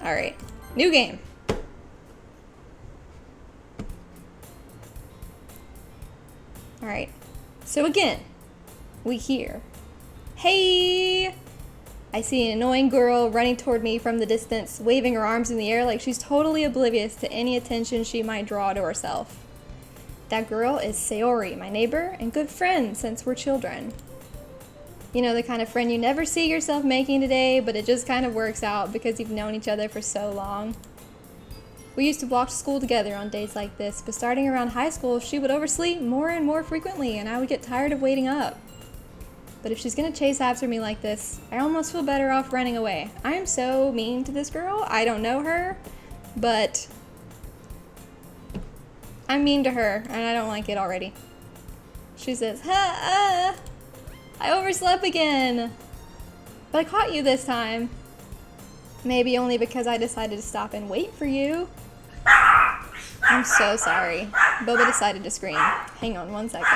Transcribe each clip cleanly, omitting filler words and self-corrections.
Alright, new game. Alright, so again, we hear, hey! I see an annoying girl running toward me from the distance, waving her arms in the air like she's totally oblivious to any attention she might draw to herself. That girl is Sayori, my neighbor and good friend since we're children. You know, the kind of friend you never see yourself making today, but it just kind of works out because you've known each other for so long. We used to walk to school together on days like this, but starting around high school, she would oversleep more and more frequently, and I would get tired of waiting up. But if she's gonna chase after me like this, I almost feel better off running away. I am so mean to this girl. I don't know her, but I'm mean to her, and I don't like it already. She says, I overslept again, but I caught you this time. Maybe only because I decided to stop and wait for you. I'm so sorry. Boba decided to scream. Hang on 1 second.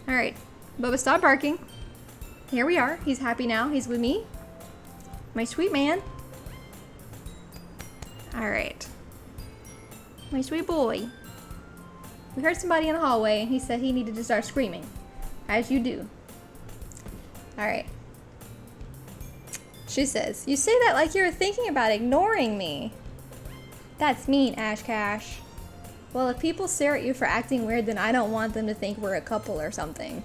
Alright, Boba stopped barking. Here we are. He's happy now. He's with me. My sweet man. Alright. My sweet boy. We heard somebody in the hallway and he said he needed to start screaming. As you do. Alright. She says, you say that like you're thinking about ignoring me. That's mean, Ash Cash. Well, if people stare at you for acting weird, then I don't want them to think we're a couple or something.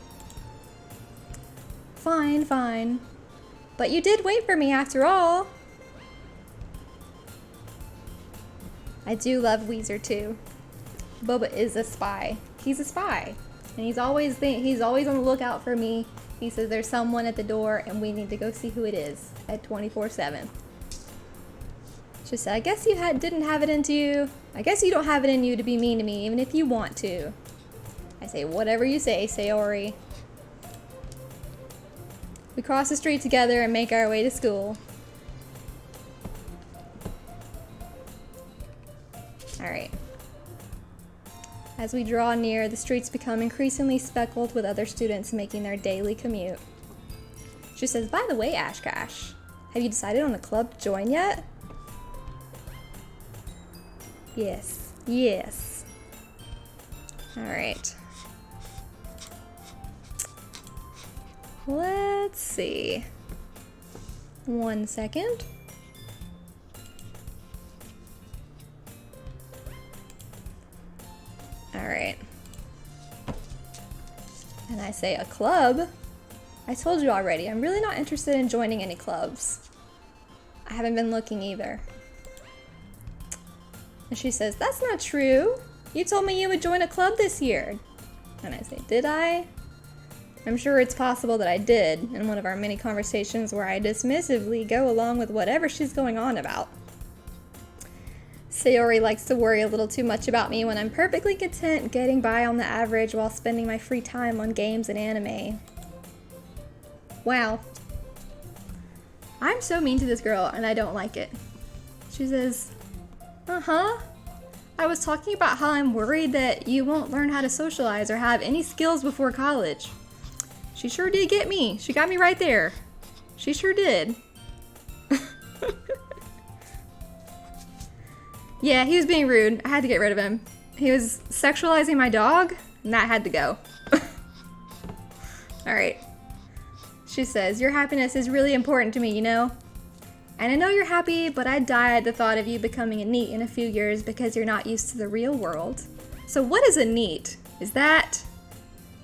Fine, fine. But you did wait for me after all. I do love Weezer too. Boba is a spy. He's a spy. And he's always on the lookout for me. He says there's someone at the door and we need to go see who it is at 24/7. She said, I guess you didn't have it into you. I guess you don't have it in you to be mean to me, even if you want to. I say, whatever you say, Sayori. We cross the street together and make our way to school. Alright. As we draw near, the streets become increasingly speckled with other students making their daily commute. She says, by the way, Ash Cash, have you decided on a club to join yet? Yes, yes. Alright. Let's see. 1 second. Alright. And I say a club? I told you already, I'm really not interested in joining any clubs. I haven't been looking either. And she says, that's not true. You told me you would join a club this year. And I say, did I? I'm sure it's possible that I did in one of our many conversations where I dismissively go along with whatever she's going on about. Sayori likes to worry a little too much about me when I'm perfectly content getting by on the average while spending my free time on games and anime. Wow. I'm so mean to this girl and I don't like it. She says, I was talking about how I'm worried that you won't learn how to socialize or have any skills before college. She sure did get me. She got me right there. She sure did. Yeah, he was being rude. I had to get rid of him. He was sexualizing my dog, and that had to go. Alright. She says, your happiness is really important to me, you know? And I know you're happy, but I'd die at the thought of you becoming a NEET in a few years because you're not used to the real world. So what is a NEET? Is that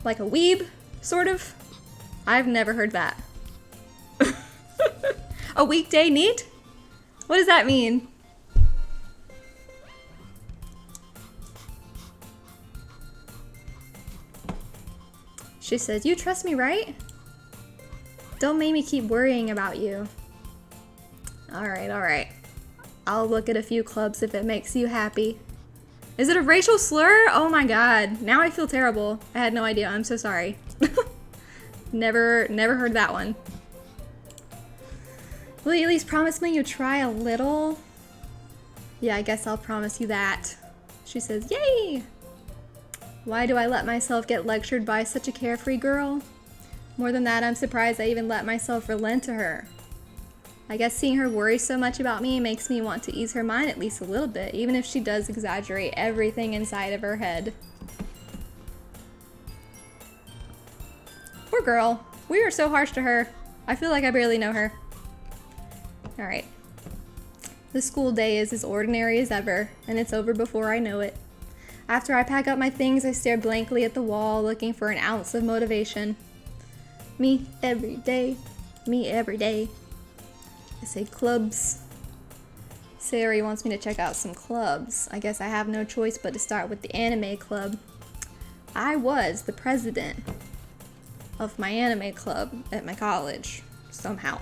like a weeb, sort of? I've never heard that. A weekday NEET? What does that mean? She says, you trust me, right? Don't make me keep worrying about you. Alright, alright. I'll look at a few clubs if it makes you happy. Is it a racial slur? Oh my god. Now I feel terrible. I had no idea. I'm so sorry. Never heard that one. Will you at least promise me you'll try a little? Yeah, I guess I'll promise you that. She says, yay! Why do I let myself get lectured by such a carefree girl? More than that, I'm surprised I even let myself relent to her. I guess seeing her worry so much about me makes me want to ease her mind at least a little bit, even if she does exaggerate everything inside of her head. Poor girl. We are so harsh to her. I feel like I barely know her. Alright. The school day is as ordinary as ever, and it's over before I know it. After I pack up my things, I stare blankly at the wall, looking for an ounce of motivation. Me every day. Me every day. I say clubs. Sayori wants me to check out some clubs. I guess I have no choice but to start with the anime club. I was the president of my anime club at my college, somehow.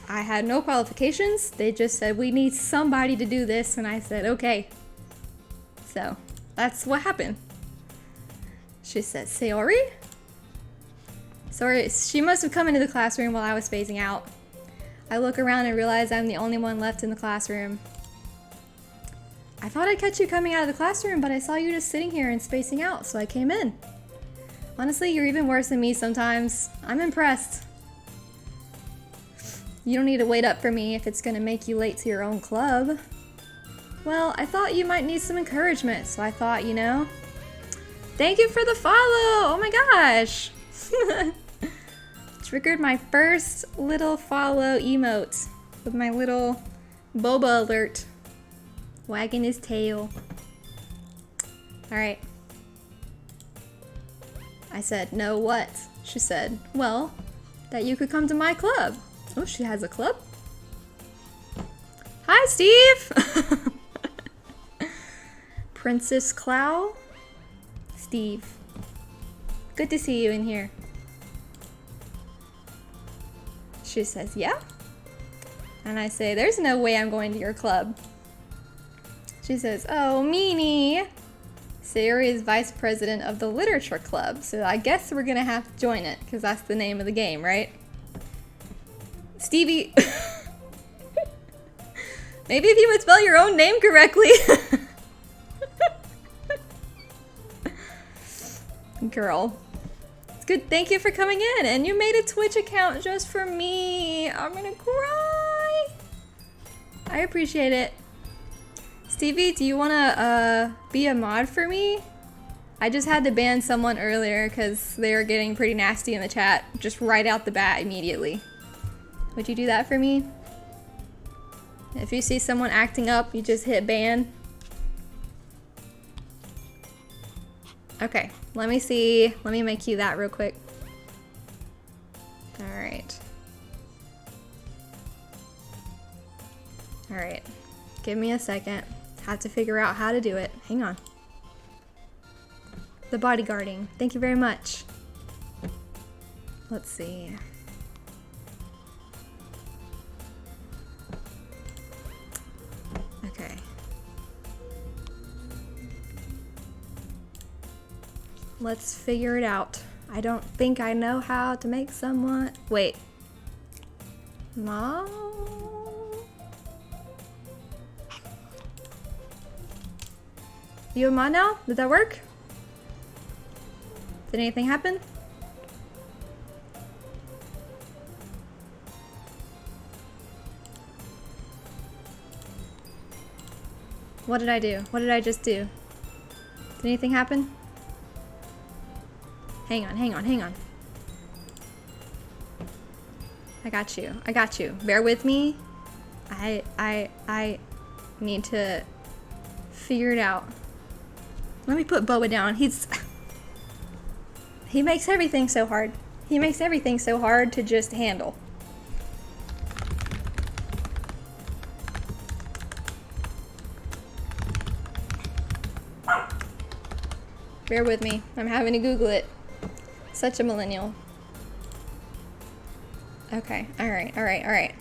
I had no qualifications. They just said, we need somebody to do this, and I said, okay. So, that's what happened. She says, Sayori? Sorry, she must have come into the classroom while I was phasing out. I look around and realize I'm the only one left in the classroom. I thought I'd catch you coming out of the classroom, but I saw you just sitting here and spacing out, so I came in. Honestly, you're even worse than me sometimes. I'm impressed. You don't need to wait up for me if it's gonna make you late to your own club. Well, I thought you might need some encouragement, so I thought, you know. Thank you for the follow! Oh my gosh! Triggered my first little follow emote with my little boba alert. Wagging his tail. Alright. I said, no what? She said, well, that you could come to my club. Oh, she has a club? Hi, Steve! Princess Clow? Steve. Good to see you in here. She says, yeah? And I say, there's no way I'm going to your club. She says, oh, meanie. Sayori is vice president of the literature club, so I guess we're gonna have to join it, because that's the name of the game, right? Stevie. Maybe if you would spell your own name correctly. Girl. It's good. Thank you for coming in. And you made a Twitch account just for me. I'm gonna cry. I appreciate it. Stevie, do you wanna be a mod for me? I just had to ban someone earlier because they were getting pretty nasty in the chat. Just right out the bat immediately. Would you do that for me? If you see someone acting up, you just hit ban. Okay, let me see. Let me make you that real quick. Alright. Alright. Give me a second. Have to figure out how to do it. Hang on. The bodyguarding. Thank you very much. Let's see. Okay. Let's figure it out. I don't think I know how to make someone... Wait. Mom? You a mod now? Did that work? Did anything happen? What did I do? What did I just do? Did anything happen? Hang on, hang on, hang on. I got you. I got you. Bear with me. I need to figure it out. Let me put Boa down. He makes everything so hard. He makes everything so hard to just handle. Bear with me. I'm having to Google it. Such a millennial. Okay, alright, alright, alright.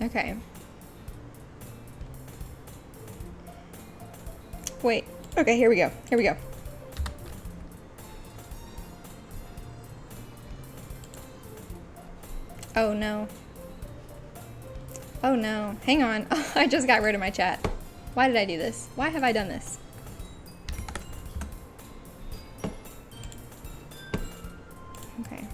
Okay. Wait. Okay, here we go. Here we go. Oh no. Oh no. Hang on. Oh, I just got rid of my chat. Why did I do this? Why have I done this? Okay.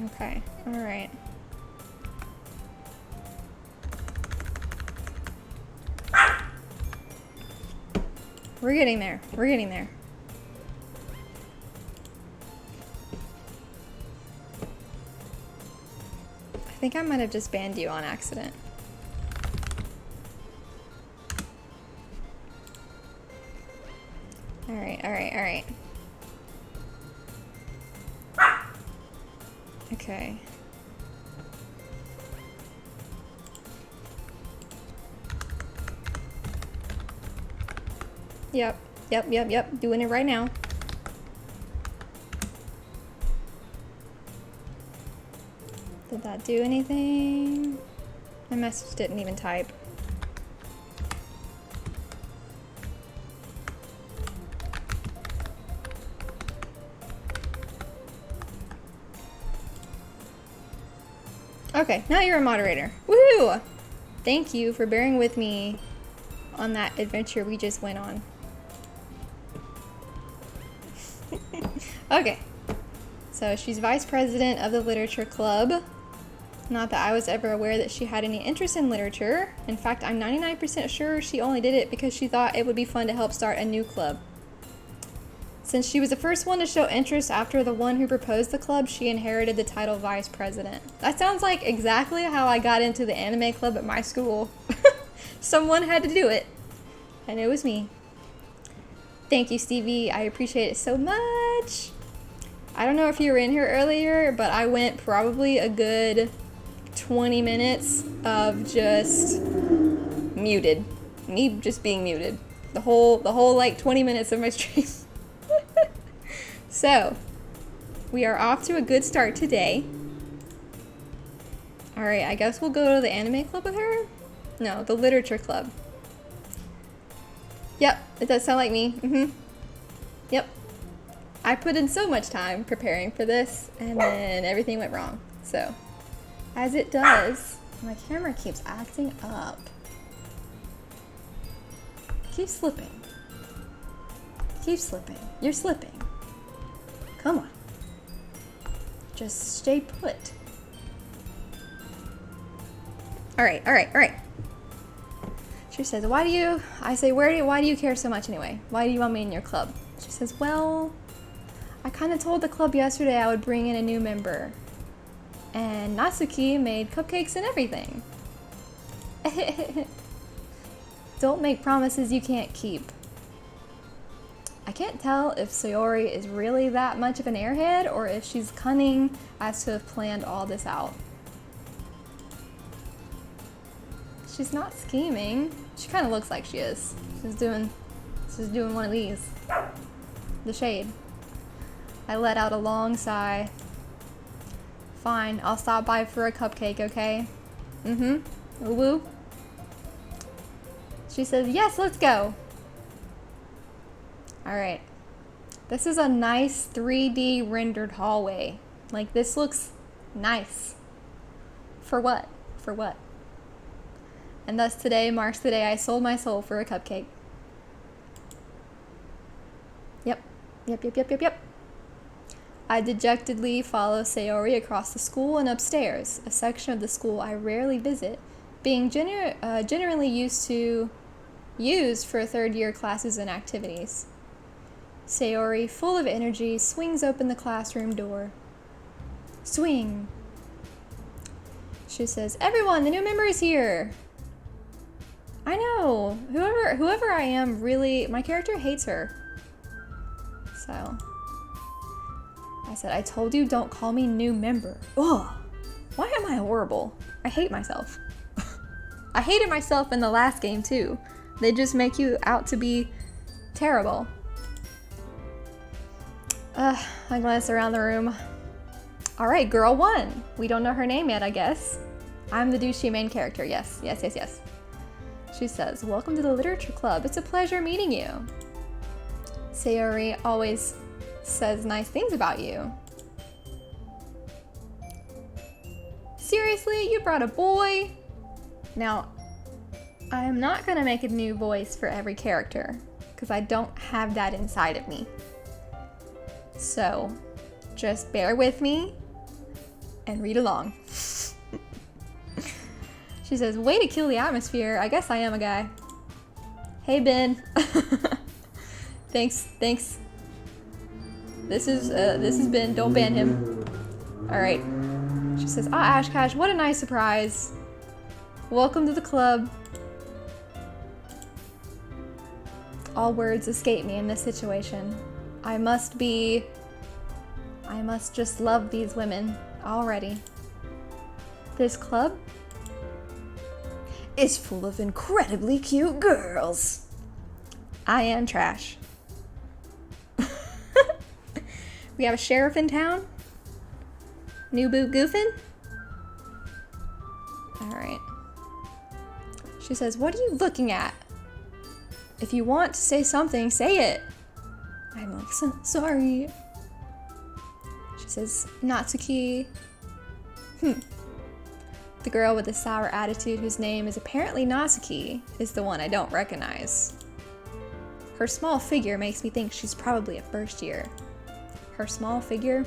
Okay. Alright. We're getting there. We're getting there. I think I might have just banned you on accident. Alright, alright, alright. Okay. Yep. Doing it right now. Did that do anything? My message didn't even type. Okay, now you're a moderator. Woohoo! Thank you for bearing with me on that adventure we just went on. Okay, so she's vice president of the literature club. Not that I was ever aware that she had any interest in literature. In fact, I'm 99% sure she only did it because she thought it would be fun to help start a new club. Since she was the first one to show interest after the one who proposed the club, she inherited the title vice president. That sounds like exactly how I got into the anime club at my school. Someone had to do it, and it was me. Thank you, Stevie. I appreciate it so much. I don't know if you were in here earlier, but I went probably a good 20 minutes of just muted. Me just being muted. The whole like 20 minutes of my stream. So, we are off to a good start today. Alright, I guess we'll go to the anime club with her? No, the literature club. Yep, it does sound like me. Yep. I put in so much time preparing for this, and then everything went wrong. So, as it does, my camera keeps acting up. Keep slipping. Keep slipping. You're slipping. Come on. Just stay put. Alright. She says, why do you care so much anyway? Why do you want me in your club? She says, well, I kind of told the club yesterday I would bring in a new member. And Natsuki made cupcakes and everything. Don't make promises you can't keep. I can't tell if Sayori is really that much of an airhead or if she's cunning as to have planned all this out. She's not scheming. She kind of looks like she is. She's doing one of these. The shade. I let out a long sigh. Fine, I'll stop by for a cupcake, okay? Woo. She says, yes, let's go. Alright. This is a nice 3D rendered hallway. Like, this looks nice. For what? For what? And thus today marks the day I sold my soul for a cupcake. Yep. I dejectedly follow Sayori across the school and upstairs, a section of the school I rarely visit, being generally used for third-year classes and activities. Sayori, full of energy, swings open the classroom door. Swing! She says, everyone, the new member is here! I know. Whoever I am, really, my character hates her. So, I said, I told you don't call me new member. Ugh. Why am I horrible? I hate myself. I hated myself in the last game too. They just make you out to be terrible. I glance around the room. All right, girl one. We don't know her name yet, I guess. I'm the douchey main character. Yes. She says, welcome to the Literature Club. It's a pleasure meeting you. Sayori always says nice things about you. Seriously, you brought a boy? Now, I am not gonna make a new voice for every character because I don't have that inside of me. So, just bear with me and read along. She says, way to kill the atmosphere. I guess I am a guy. Hey, Ben. Thanks. This is Ben. Don't ban him. All right. She says, Ashcash, what a nice surprise. Welcome to the club. All words escape me in this situation. I must just love these women already. This club is full of incredibly cute girls. I am trash. We have a sheriff in town. New boot goofing? Alright. She says, what are you looking at? If you want to say something, say it. I'm like, sorry. She says, Natsuki. The girl with the sour attitude whose name is apparently Natsuki is the one I don't recognize. Her small figure makes me think she's probably a first year. Her small figure?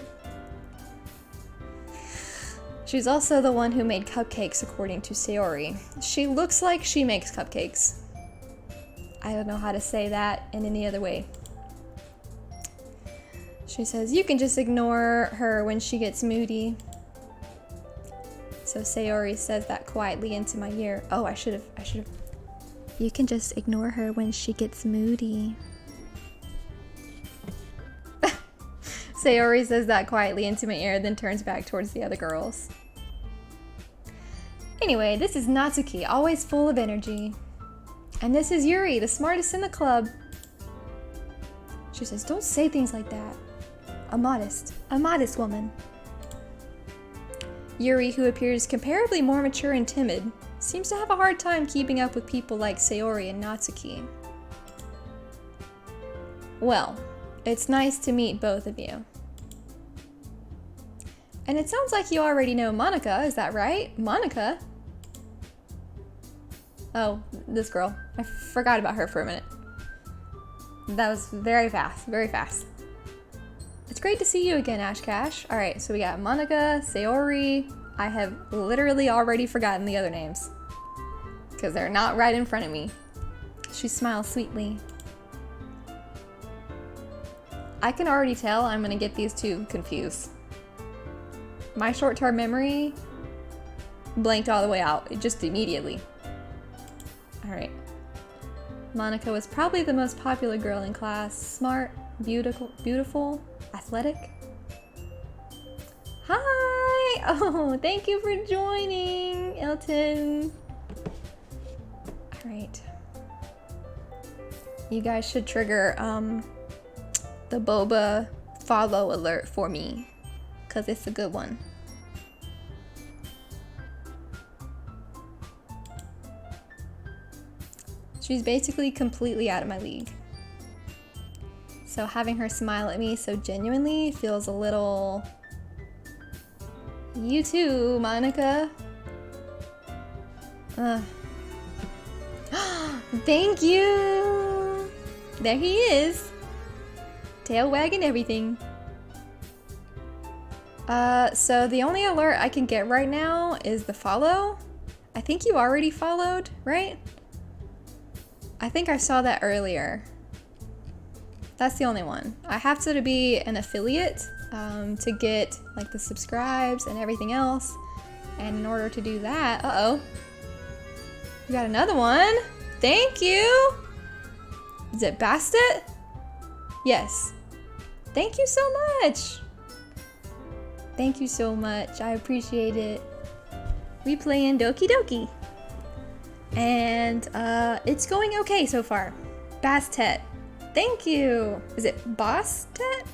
She's also the one who made cupcakes according to Sayori. She looks like she makes cupcakes. I don't know how to say that in any other way. She says, you can just ignore her when she gets moody. So Sayori says that quietly into my ear. Oh, I should have. You can just ignore her when she gets moody. Sayori says that quietly into my ear, then turns back towards the other girls. Anyway, this is Natsuki, always full of energy. And this is Yuri, the smartest in the club. She says, don't say things like that. A modest woman. Yuri, who appears comparably more mature and timid, seems to have a hard time keeping up with people like Sayori and Natsuki. Well, it's nice to meet both of you. And it sounds like you already know Monica, is that right? Monica? Oh, this girl. I forgot about her for a minute. That was very fast, very fast. It's great to see you again, Ashcash. Alright, so we got Monica, Sayori. I have literally already forgotten the other names, because they're not right in front of me. She smiles sweetly. I can already tell I'm gonna get these two confused. My short-term memory blanked all the way out, just immediately. Alright. Monica was probably the most popular girl in class. Smart, beautiful, athletic. Hi! Oh, thank you for joining, Elton. Alright. You guys should trigger the boba follow alert for me, because it's a good one. She's basically completely out of my league. So having her smile at me so genuinely feels a little... You too, Monica. Thank you! There he is. Tail wagging everything. So the only alert I can get right now is the follow. I think you already followed, right? I think I saw that earlier. That's the only one. I have to be an affiliate to get like the subscribes and everything else. And in order to do that, uh-oh. We got another one. Thank you. Is it Bastet? Yes. Thank you so much. Thank you so much. I appreciate it. We play in Doki Doki. And it's going okay so far. Bastet. Thank you. Is it Bastet?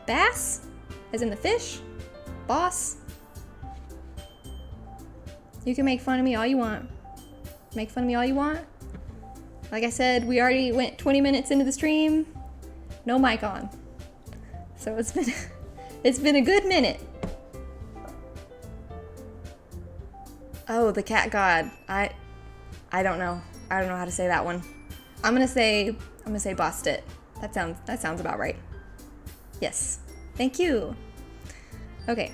Bass? As in the fish? Boss? You can make fun of me all you want. Make fun of me all you want. Like I said, we already went 20 minutes into the stream. No mic on. So it's been a good minute. Oh, the cat god. I don't know. I don't know how to say that one. I'm gonna say Bostit. That sounds about right. Yes. Thank you. Okay.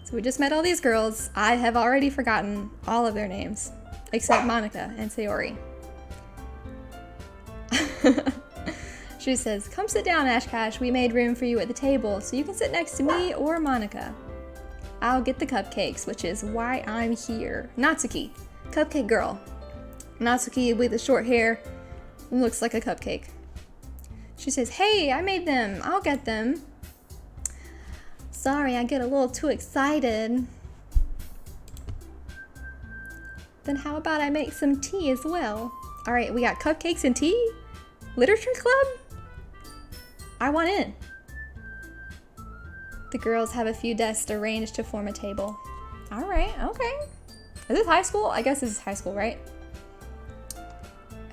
So we just met all these girls. I have already forgotten all of their names, except Monica and Sayori. She says, "Come sit down, Ashcash. We made room for you at the table, so you can sit next to me or Monica. I'll get the cupcakes, which is why I'm here." Natsuki, cupcake girl. Natsuki with the short hair looks like a cupcake. She says, "Hey, I made them. I'll get them." Sorry, I get a little too excited. Then how about I make some tea as well? All right, we got cupcakes and tea? Literature club? I want in. The girls have a few desks arranged to form a table. All right, okay. Is this high school? I guess this is high school, right?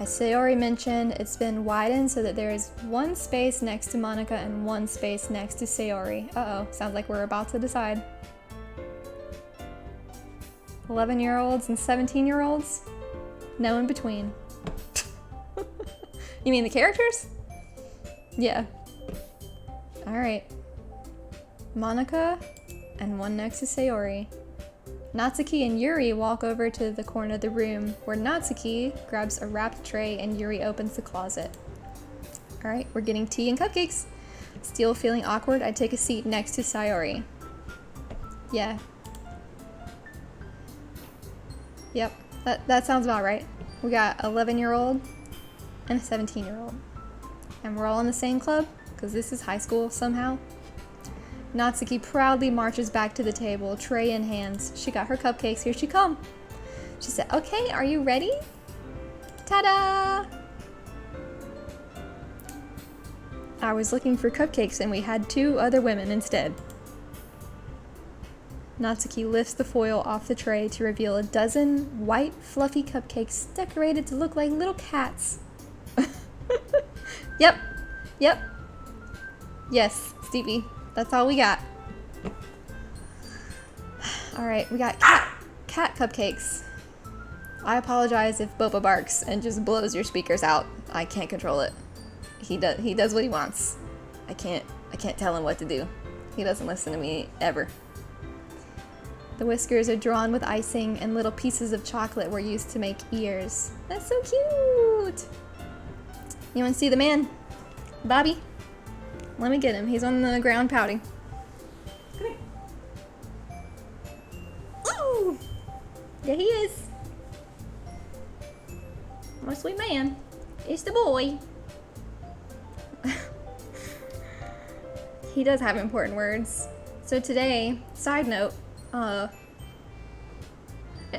As Sayori mentioned, it's been widened so that there is one space next to Monica and one space next to Sayori. Uh-oh, sounds like we're about to decide. 11-year-olds and 17-year-olds? No in between. You mean the characters? Yeah. All right. Monica and one next to Sayori. Natsuki and Yuri walk over to the corner of the room where Natsuki grabs a wrapped tray and Yuri opens the closet. All right, we're getting tea and cupcakes. Still feeling awkward, I take a seat next to Sayori. Yeah. Yep, that sounds about right. We got 11-year-old and a 17-year-old. And we're all in the same club, because this is high school somehow. Natsuki proudly marches back to the table, tray in hands. She got her cupcakes, here she come. She said, "Okay, are you ready?" Ta-da! I was looking for cupcakes and we had 2 other women instead. Natsuki lifts the foil off the tray to reveal a dozen white, fluffy cupcakes decorated to look like little cats. Yep. Yes, Stevie. That's all we got. All right, we got cat cupcakes. I apologize if Boba barks and just blows your speakers out. I can't control it. He does what he wants. I can't tell him what to do. He doesn't listen to me ever. The whiskers are drawn with icing and little pieces of chocolate were used to make ears. That's so cute. You want to see the man? Bobby? Let me get him. He's on the ground pouting. Come here. Ooh! There he is. My sweet man. It's the boy. He does have important words. So today, side note,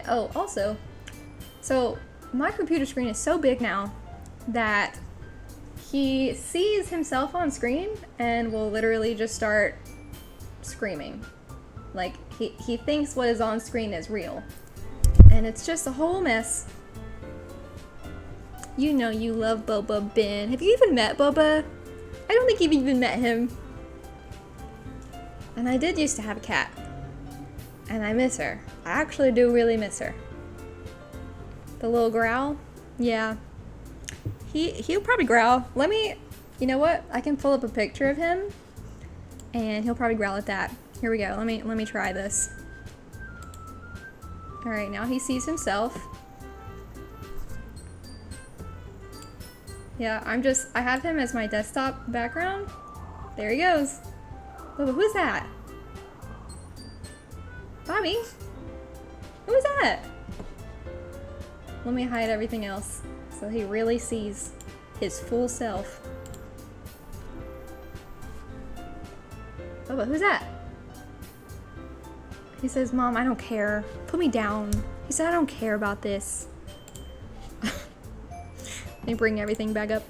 also, so my computer screen is so big now that he sees himself on screen and will literally just start screaming. Like, he thinks what is on screen is real. And it's just a whole mess. You know you love Boba, Ben. Have you even met Boba? I don't think you've even met him. And I did used to have a cat. And I miss her. I actually do really miss her. The little growl? Yeah. He'll probably growl. You know what? I can pull up a picture of him and he'll probably growl at that. Here we go. Let me try this. All right, now he sees himself. Yeah, I have him as my desktop background. There he goes. Oh, who's that? Bobby? Who is that? Let me hide everything else so he really sees his full self. Oh, but who's that? He says, Mom, I don't care. Put me down. He said, I don't care about this. Let me bring everything back up.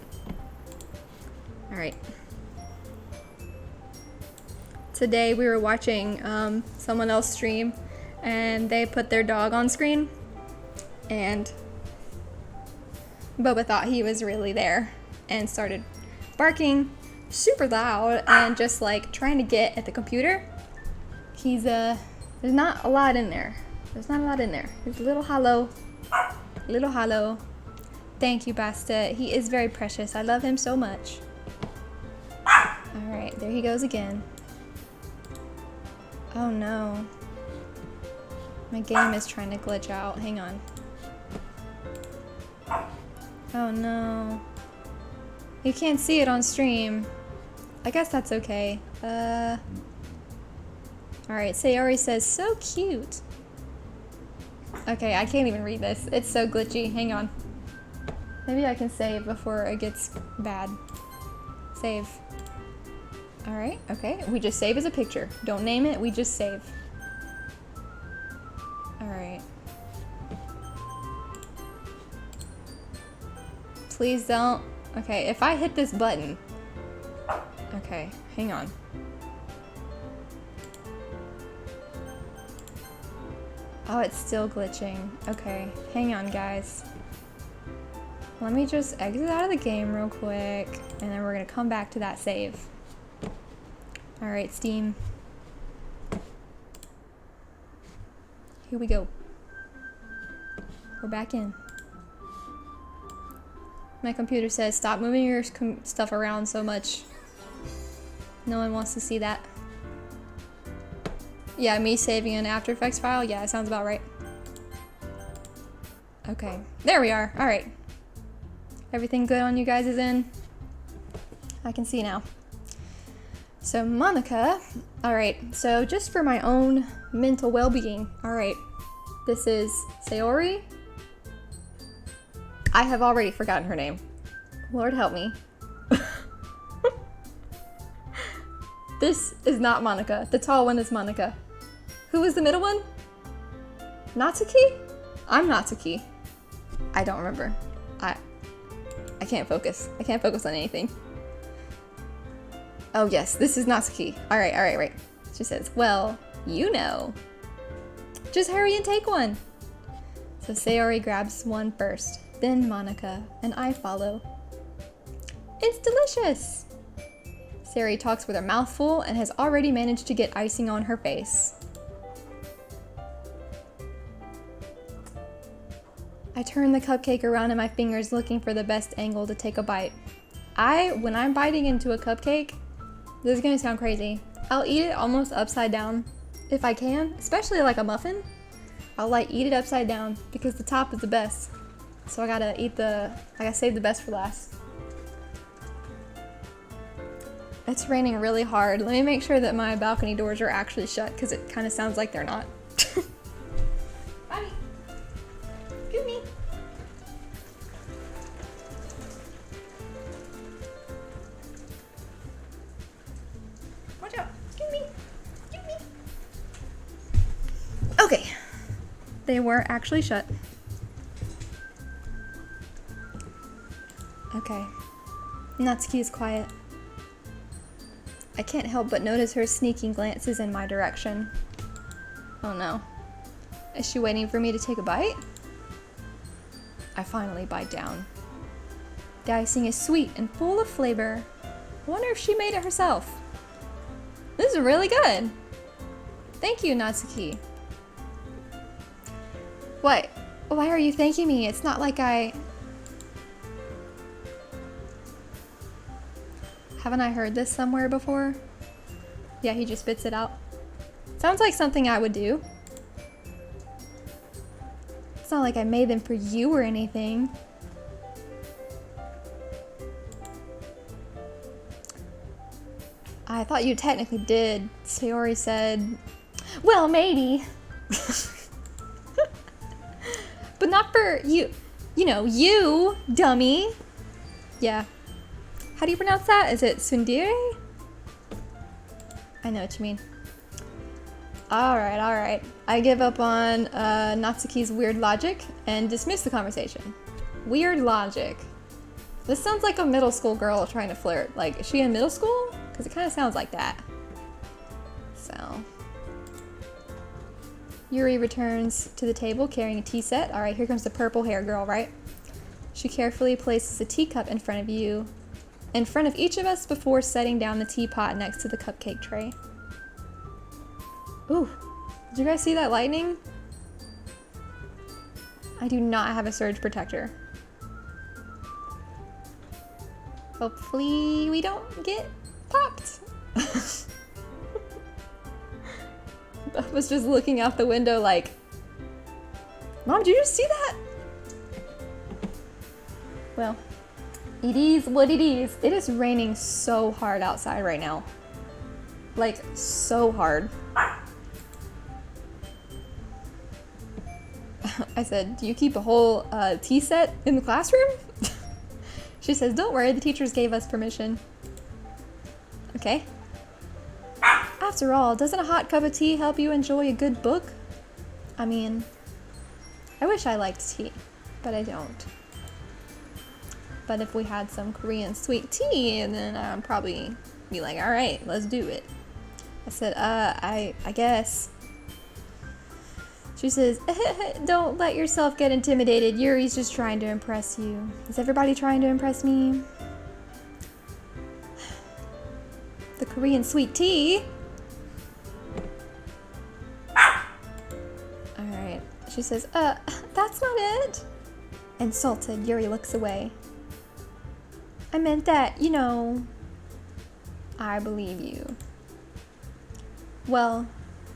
Alright. Today we were watching someone else stream and they put their dog on screen and Boba thought he was really there and started barking super loud and just like trying to get at the computer. He's there's not a lot in there. There's not a lot in there. He's a little hollow. Little hollow. Thank you, Basta. He is very precious. I love him so much. Alright, there he goes again. Oh no. My game is trying to glitch out. Hang on. Oh no. You can't see it on stream. I guess that's okay. Alright, Sayori says, so cute. Okay, I can't even read this. It's so glitchy. Hang on. Maybe I can save before it gets bad. Save. Alright, okay. We just save as a picture. Don't name it, we just save. Alright. Please don't. Okay, if I hit this button. Okay, hang on. Oh, it's still glitching. Okay, hang on, guys. Let me just exit out of the game real quick, and then we're gonna come back to that save. Alright, Steam. Here we go. We're back in. My computer says, stop moving your stuff around so much. No one wants to see that. Yeah, me saving an After Effects file? Yeah, it sounds about right. Okay, there we are. Alright. Everything good on you guys' end? I can see now. So Monica, alright, so just for my own mental well-being, alright, this is Sayori. I have already forgotten her name. Lord help me. This is not Monica. The tall one is Monica. Who is the middle one? Natsuki? I'm Natsuki. I don't remember. I can't focus. I can't focus on anything. Oh yes, this is Natsuki. Alright, right. She says, well, you know. Just hurry and take one. So Sayori grabs one first, then Monica, and I follow. It's delicious! Sayori talks with her mouth full and has already managed to get icing on her face. I turn the cupcake around in my fingers looking for the best angle to take a bite. When I'm biting into a cupcake, this is gonna sound crazy, I'll eat it almost upside down if I can, especially like a muffin. I'll like eat it upside down because the top is the best. So I gotta save the best for last. It's raining really hard. Let me make sure that my balcony doors are actually shut because it kind of sounds like they're not. Bobby, excuse me. Watch out, excuse me. Okay, they were actually shut. Okay, Natsuki is quiet. I can't help but notice her sneaking glances in my direction. Oh no. Is she waiting for me to take a bite? I finally bite down. The icing is sweet and full of flavor. I wonder if she made it herself. This is really good. Thank you, Natsuki. What? Why are you thanking me? It's not like Haven't I heard this somewhere before? Yeah, he just spits it out. Sounds like something I would do. It's not like I made them for you or anything. I thought you technically did. Sayori said, well, maybe. But not for you. You know, you, dummy. Yeah. How do you pronounce that? Is it tsundere? I know what you mean. Alright, alright. I give up on Natsuki's weird logic and dismiss the conversation. Weird logic. This sounds like a middle school girl trying to flirt. Like, is she in middle school? Because it kind of sounds like that. So. Yuri returns to the table carrying a tea set. Alright, here comes the purple hair girl, right? She carefully places a teacup in front of you, in front of each of us before setting down the teapot next to the cupcake tray. Ooh, did you guys see that lightning? I do not have a surge protector. Hopefully we don't get popped. I was just looking out the window like, Mom, did you just see that? Well, it is what it is. It is raining so hard outside right now. Like, so hard. I said, do you keep a whole tea set in the classroom? She says, don't worry, the teachers gave us permission. Okay. After all, doesn't a hot cup of tea help you enjoy a good book? I mean, I wish I liked tea, but I don't. But if we had some Korean sweet tea, then I'd probably be like, all right, let's do it. I said, I guess. She says, don't let yourself get intimidated. Yuri's just trying to impress you. Is everybody trying to impress me? The Korean sweet tea. Alright. She says, that's not it. Insulted, Yuri looks away. I meant that, you know, I believe you. Well,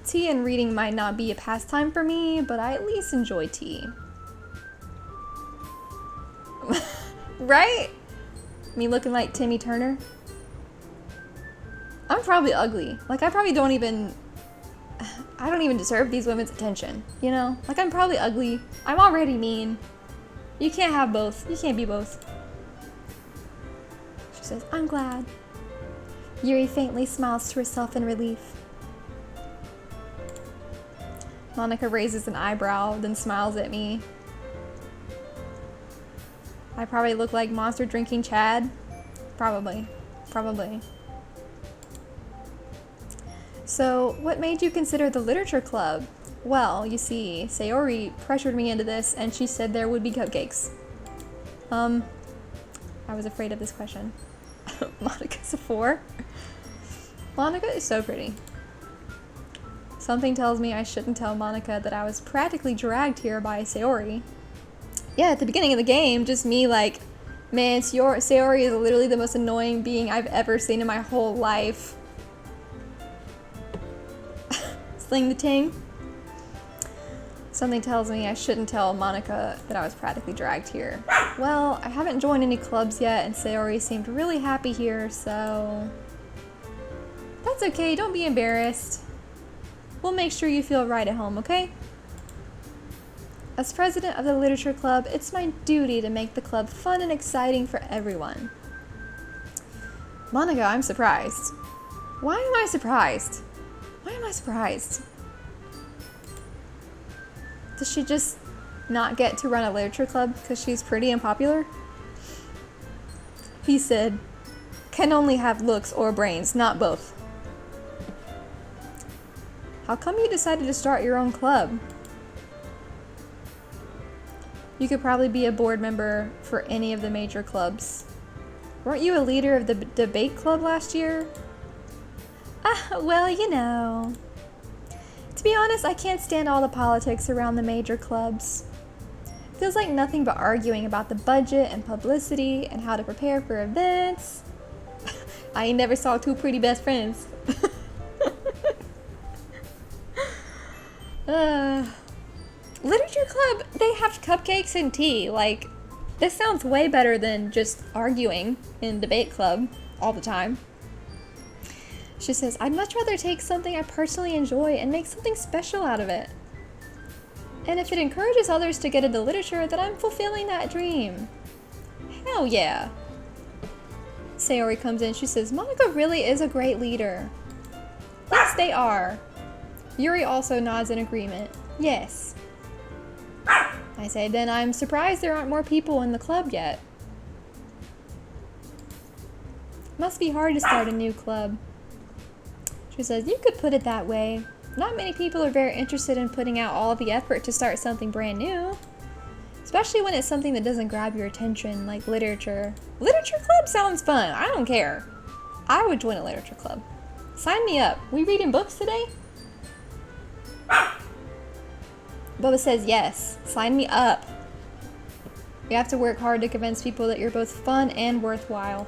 tea and reading might not be a pastime for me, but I at least enjoy tea. Right? Me looking like Timmy Turner? I'm probably ugly. Like, I don't even deserve these women's attention, you know? Like, I'm probably ugly. I'm already mean. You can't have both. You can't be both. She says, I'm glad. Yuri faintly smiles to herself in relief. Monica raises an eyebrow, then smiles at me. I probably look like monster drinking Chad. Probably. So, what made you consider the literature club? Well, you see, Sayori pressured me into this and she said there would be cupcakes. I was afraid of this question. Monica's a 4. Monica is so pretty. Something tells me I shouldn't tell Monica that I was practically dragged here by Sayori. Yeah, at the beginning of the game, just me like, man, Sayori is literally the most annoying being I've ever seen in my whole life. Sling the ting. Something tells me I shouldn't tell Monica that I was practically dragged here. Well, I haven't joined any clubs yet, and Sayori seemed really happy here, so... That's okay, don't be embarrassed. We'll make sure you feel right at home, okay? As president of the literature club, it's my duty to make the club fun and exciting for everyone. Monica, I'm surprised. Why am I surprised? Why am I surprised? Does she just not get to run a literature club because she's pretty and popular? He said, can only have looks or brains, not both. How come you decided to start your own club? You could probably be a board member for any of the major clubs. Weren't you a leader of the debate club last year? Well, you know. To be honest, I can't stand all the politics around the major clubs. Feels like nothing but arguing about the budget and publicity and how to prepare for events. I ain't never saw two pretty best friends. Literature club, they have cupcakes and tea. Like, this sounds way better than just arguing in debate club all the time. She says, I'd much rather take something I personally enjoy and make something special out of it. And if it encourages others to get into literature, then I'm fulfilling that dream. Hell yeah. Sayori comes in, she says, Monica really is a great leader. Yes, they are. Yuri also nods in agreement. Yes. I say, then I'm surprised there aren't more people in the club yet. Must be hard to start a new club. She says, you could put it that way. Not many people are very interested in putting out all the effort to start something brand new. Especially when it's something that doesn't grab your attention, like literature. Literature club sounds fun. I don't care. I would join a literature club. Sign me up. We reading books today? Bubba says yes. Sign me up. You have to work hard to convince people that you're both fun and worthwhile.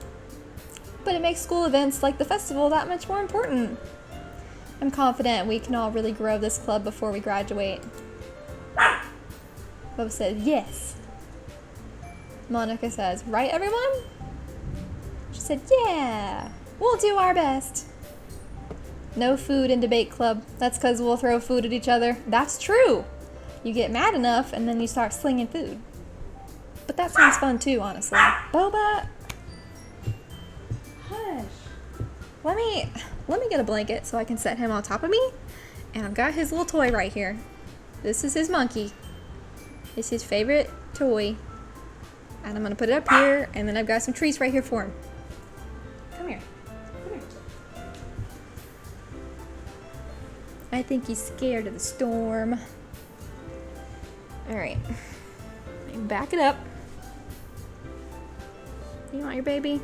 But it makes school events like the festival that much more important. I'm confident we can all really grow this club before we graduate. Bubba says yes. Monica says, right everyone? She said, yeah, we'll do our best. No food in debate club. That's because we'll throw food at each other. That's true. You get mad enough and then you start slinging food. But that sounds fun too, honestly. Boba! Hush. Let me get a blanket so I can set him on top of me. And I've got his little toy right here. This is his monkey. It's his favorite toy. And I'm gonna put it up here, and then I've got some treats right here for him. Come here. Come here. I think he's scared of the storm. Alright. Back it up. You want your baby?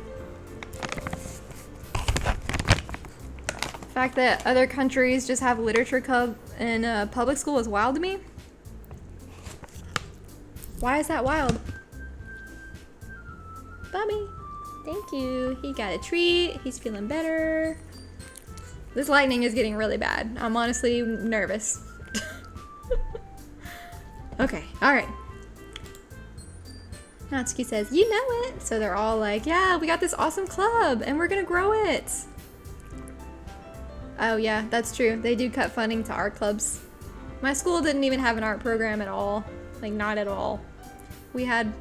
The fact that other countries just have literature club in public school is wild to me. Why is that wild? Bubby, thank you. He got a treat. He's feeling better. This lightning is getting really bad. I'm honestly nervous. Okay, alright. Natsuki says, you know it. So they're all like, yeah, we got this awesome club and we're gonna grow it. Oh yeah, that's true. They do cut funding to art clubs. My school didn't even have an art program at all. Like, not at all. We had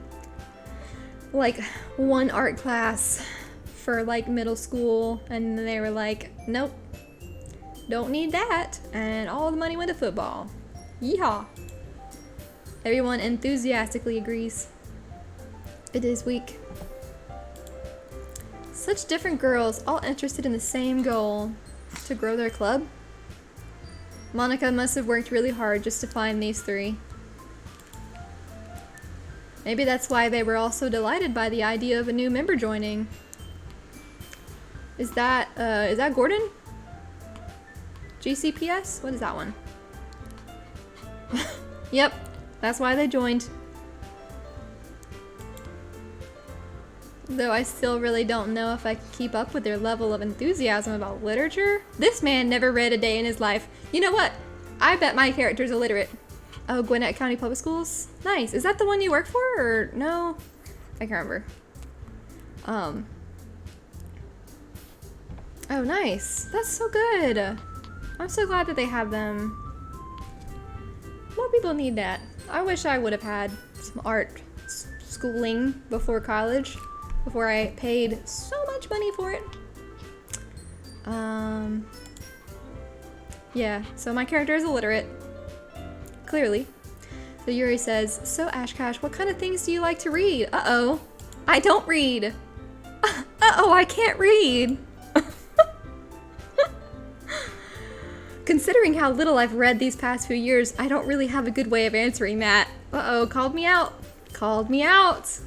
like one art class for like middle school, and they were like, nope, don't need that, and all the money went to football. Yeehaw. Everyone enthusiastically agrees. It is weak. Such different girls, all interested in the same goal, to grow their club. Monica must have worked really hard just to find these three. Maybe that's why they were all so delighted by the idea of a new member joining. Is that Gordon? GCPS? What is that one? Yep, that's why they joined. Though I still really don't know if I can keep up with their level of enthusiasm about literature. This man never read a day in his life. You know what? I bet my character's illiterate. Oh, Gwinnett County Public Schools? Nice. Is that the one you work for, or no? I can't remember. Oh, nice. That's so good. I'm so glad that they have them. More people need that. I wish I would have had some art schooling before college, before I paid so much money for it. Yeah, so my character is illiterate. Clearly. So Yuri says, so Ashcash, what kind of things do you like to read? Uh-oh. I don't read. Uh-oh, I can't read. Considering how little I've read these past few years, I don't really have a good way of answering that. Uh-oh, called me out. Called me out.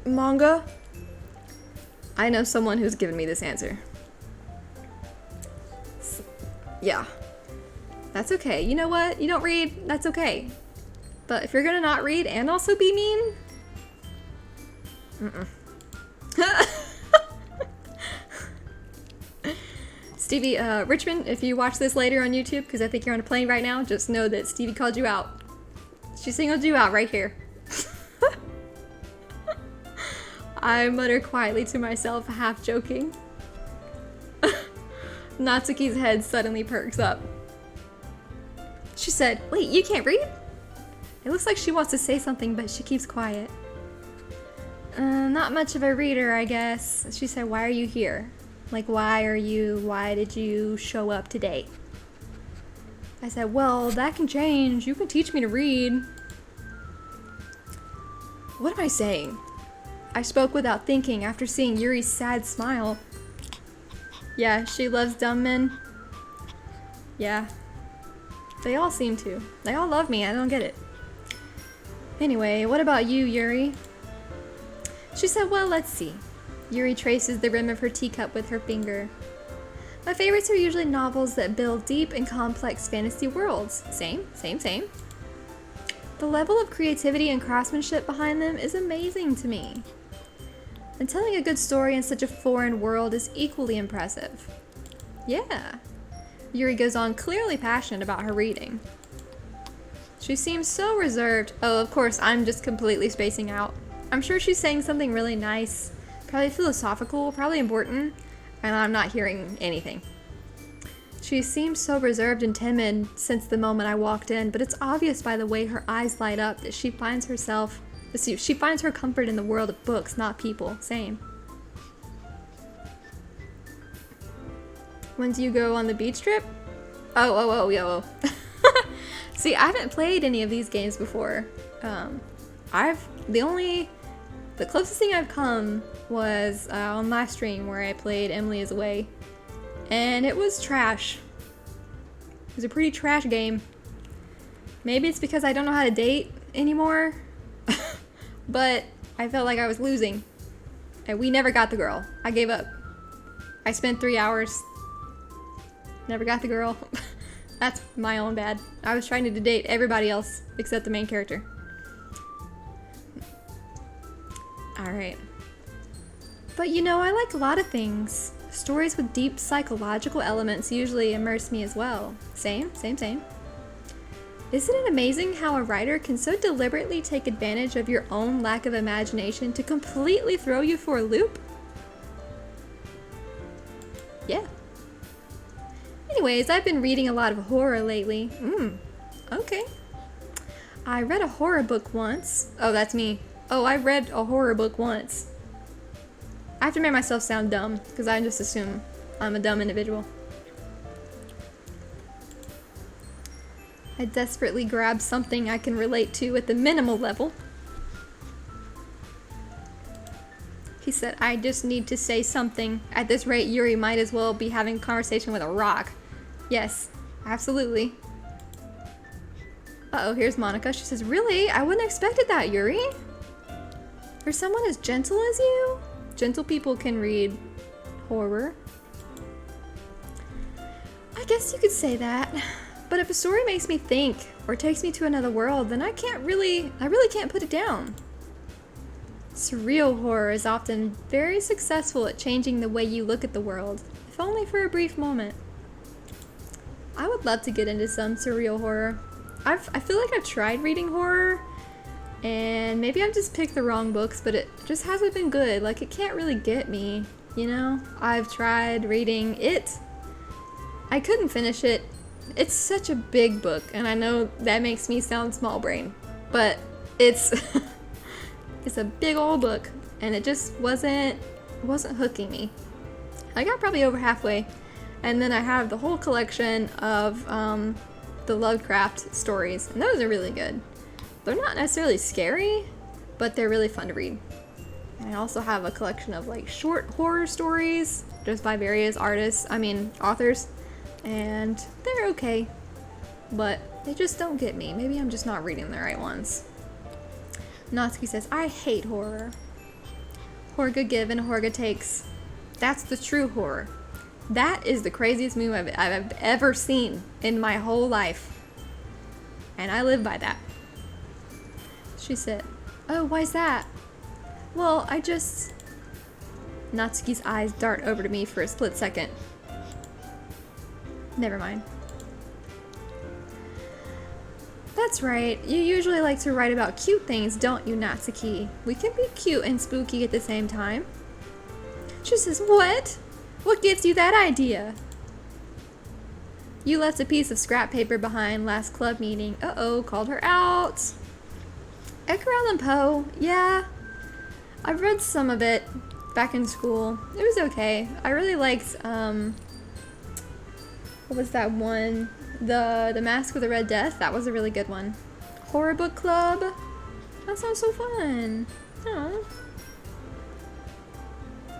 Manga? I know someone who's given me this answer. Yeah. That's okay. You know what? You don't read, that's okay. But if you're gonna not read and also be mean, Stevie, Richmond, if you watch this later on YouTube, because I think you're on a plane right now, just know that Stevie called you out. She singled you out right here. I mutter quietly to myself, half joking. Natsuki's head suddenly perks up. She said, wait, you can't read? It looks like she wants to say something, but she keeps quiet. Not much of a reader, I guess. She said, why are you here? Like, why did you show up today? I said, well, that can change. You can teach me to read. What am I saying? I spoke without thinking after seeing Yuri's sad smile. Yeah, she loves dumb men. Yeah. They all seem to. They all love me. I don't get it. Anyway, what about you, Yuri? She said, well, let's see. Yuri traces the rim of her teacup with her finger. My favorites are usually novels that build deep and complex fantasy worlds. Same. The level of creativity and craftsmanship behind them is amazing to me. And telling a good story in such a foreign world is equally impressive. Yeah. Yuri goes on, clearly passionate about her reading. She seems so reserved. Oh, of course, I'm just completely spacing out. I'm sure she's saying something really nice, probably philosophical, probably important, and I'm not hearing anything. She seems so reserved and timid since the moment I walked in, but it's obvious by the way her eyes light up that she finds her comfort in the world of books, not people. Same. When do you go on the beach trip? Oh. See, I haven't played any of these games before. The closest thing I've come was on my stream where I played Emily is Away. And it was trash. It was a pretty trash game. Maybe it's because I don't know how to date anymore. But I felt like I was losing. And we never got the girl. I gave up. I spent 3 hours. Never got the girl. That's my own bad. I was trying to date everybody else except the main character. Alright. But you know, I like a lot of things. Stories with deep psychological elements usually immerse me as well. Same. Isn't it amazing how a writer can so deliberately take advantage of your own lack of imagination to completely throw you for a loop? Yeah. Anyways, I've been reading a lot of horror lately. Okay. I read a horror book once. Oh, that's me. Oh, I read a horror book once. I have to make myself sound dumb, because I just assume I'm a dumb individual. I desperately grab something I can relate to at the minimal level. He said, I just need to say something. At this rate, Yuri might as well be having a conversation with a rock. Yes, absolutely. Uh-oh, here's Monica. She says, really? I wouldn't have expected that, Yuri. For someone as gentle as you? Gentle people can read horror. I guess you could say that. But if a story makes me think or takes me to another world, then I really can't put it down. Surreal horror is often very successful at changing the way you look at the world, if only for a brief moment. I would love to get into some surreal horror. I feel like I've tried reading horror, and maybe I've just picked the wrong books, but it just hasn't been good. Like, it can't really get me, you know? I've tried reading it. I couldn't finish it. It's such a big book, and I know that makes me sound small brain, but it's it's a big old book, and it just wasn't hooking me. I got probably over halfway, and then I have the whole collection of the Lovecraft stories, and those are really good. They're not necessarily scary, but they're really fun to read. And I also have a collection of like short horror stories, just by various authors, and they're okay, but they just don't get me. Maybe I'm just not reading the right ones. Natsuki says, I hate horror. Horror give and horror takes. That's the true horror. That is the craziest movie I've ever seen in my whole life. And I live by that. She said, oh, why's that? Well, Natsuki's eyes dart over to me for a split second. Never mind. That's right. You usually like to write about cute things, don't you, Natsuki? We can be cute and spooky at the same time. She says, what? What gives you that idea? You left a piece of scrap paper behind last club meeting. Uh-oh, called her out. Edgar Allan Poe, yeah. I've read some of it back in school. It was okay. I really liked, what was that one? The Mask of the Red Death. That was a really good one. Horror Book Club. That sounds so fun. Oh.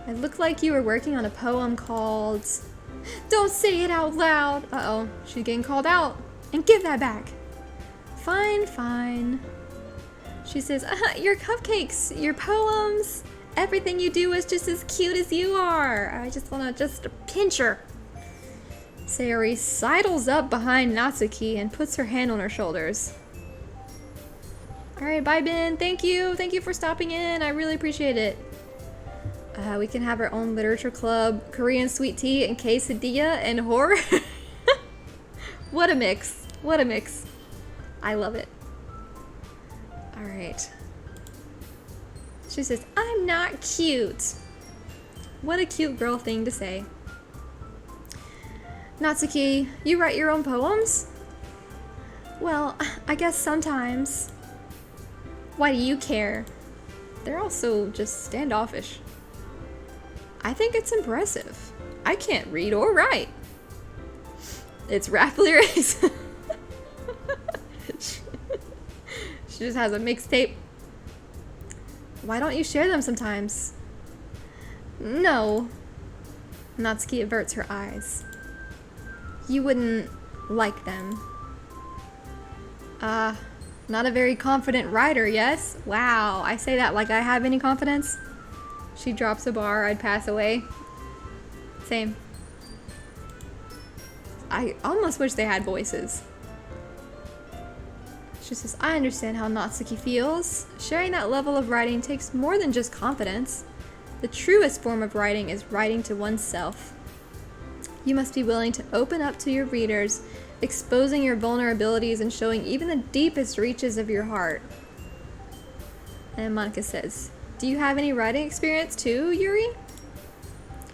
It looked like you were working on a poem called... Don't say it out loud! Uh-oh, she's getting called out. And give that back. Fine, fine. She says, your cupcakes, your poems, everything you do is just as cute as you are. I just want to just pinch her. Sayori sidles up behind Natsuki and puts her hand on her shoulders. Alright, bye Ben, thank you. Thank you for stopping in, I really appreciate it. We can have our own literature club, Korean sweet tea and quesadilla and horror. What a mix. What a mix. I love it. Alright. She says, I'm not cute. What a cute girl thing to say. Natsuki, you write your own poems? Well, I guess sometimes. Why do you care? They're also just standoffish. I think it's impressive. I can't read or write. It's rap lyrics. She just has a mixtape. Why don't you share them sometimes? No. Natsuki averts her eyes. You wouldn't like them. Not a very confident writer, yes? Wow, I say that like I have any confidence. She drops a bar, I'd pass away. Same. I almost wish they had voices. She says, I understand how Natsuki feels. Sharing that level of writing takes more than just confidence. The truest form of writing is writing to oneself. You must be willing to open up to your readers, exposing your vulnerabilities and showing even the deepest reaches of your heart. And Monica says, do you have any writing experience too, Yuri?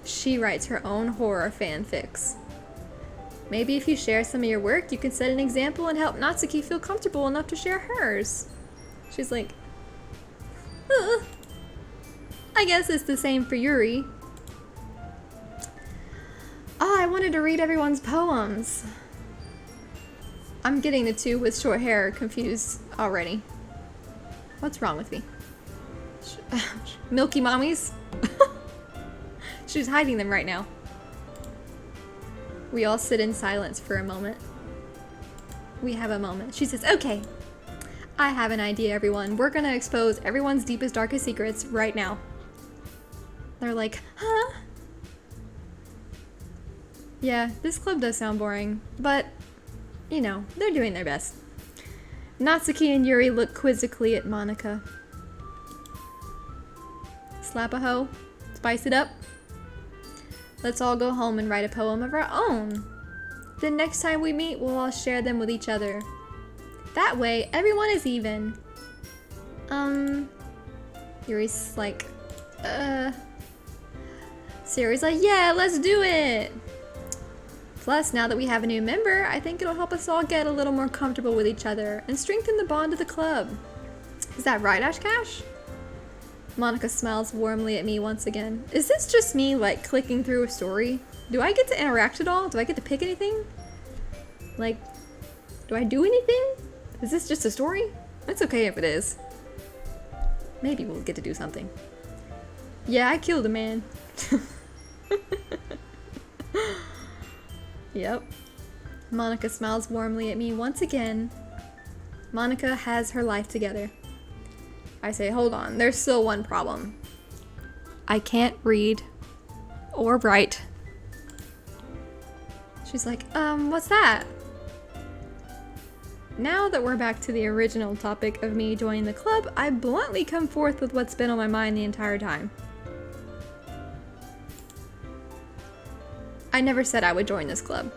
She writes her own horror fanfics. Maybe if you share some of your work, you can set an example and help Natsuki feel comfortable enough to share hers. She's like, I guess it's the same for Yuri. Oh, I wanted to read everyone's poems. I'm getting the two with short hair confused already. What's wrong with me? Milky mommies? She's hiding them right now. We all sit in silence for a moment. We have a moment. She says, okay, I have an idea, everyone. We're gonna expose everyone's deepest, darkest secrets right now. They're like, huh? Yeah, this club does sound boring, but, you know, they're doing their best. Natsuki and Yuri look quizzically at Monica. Slap a hoe? Spice it up? Let's all go home and write a poem of our own. Then next time we meet, we'll all share them with each other. That way, everyone is even. Yuri's like, Sayori's like, yeah, let's do it! Plus, now that we have a new member, I think it'll help us all get a little more comfortable with each other and strengthen the bond of the club. Is that right, Ashcash? Monica smiles warmly at me once again. Is this just me, like, clicking through a story? Do I get to interact at all? Do I get to pick anything? Like, do I do anything? Is this just a story? That's okay if it is. Maybe we'll get to do something. Yeah, I killed a man. Yep. Monica smiles warmly at me once again. Monica has her life together. I say, hold on, there's still one problem. I can't read or write. She's like, what's that? Now that we're back to the original topic of me joining the club, I bluntly come forth with what's been on my mind the entire time. I never said I would join this club.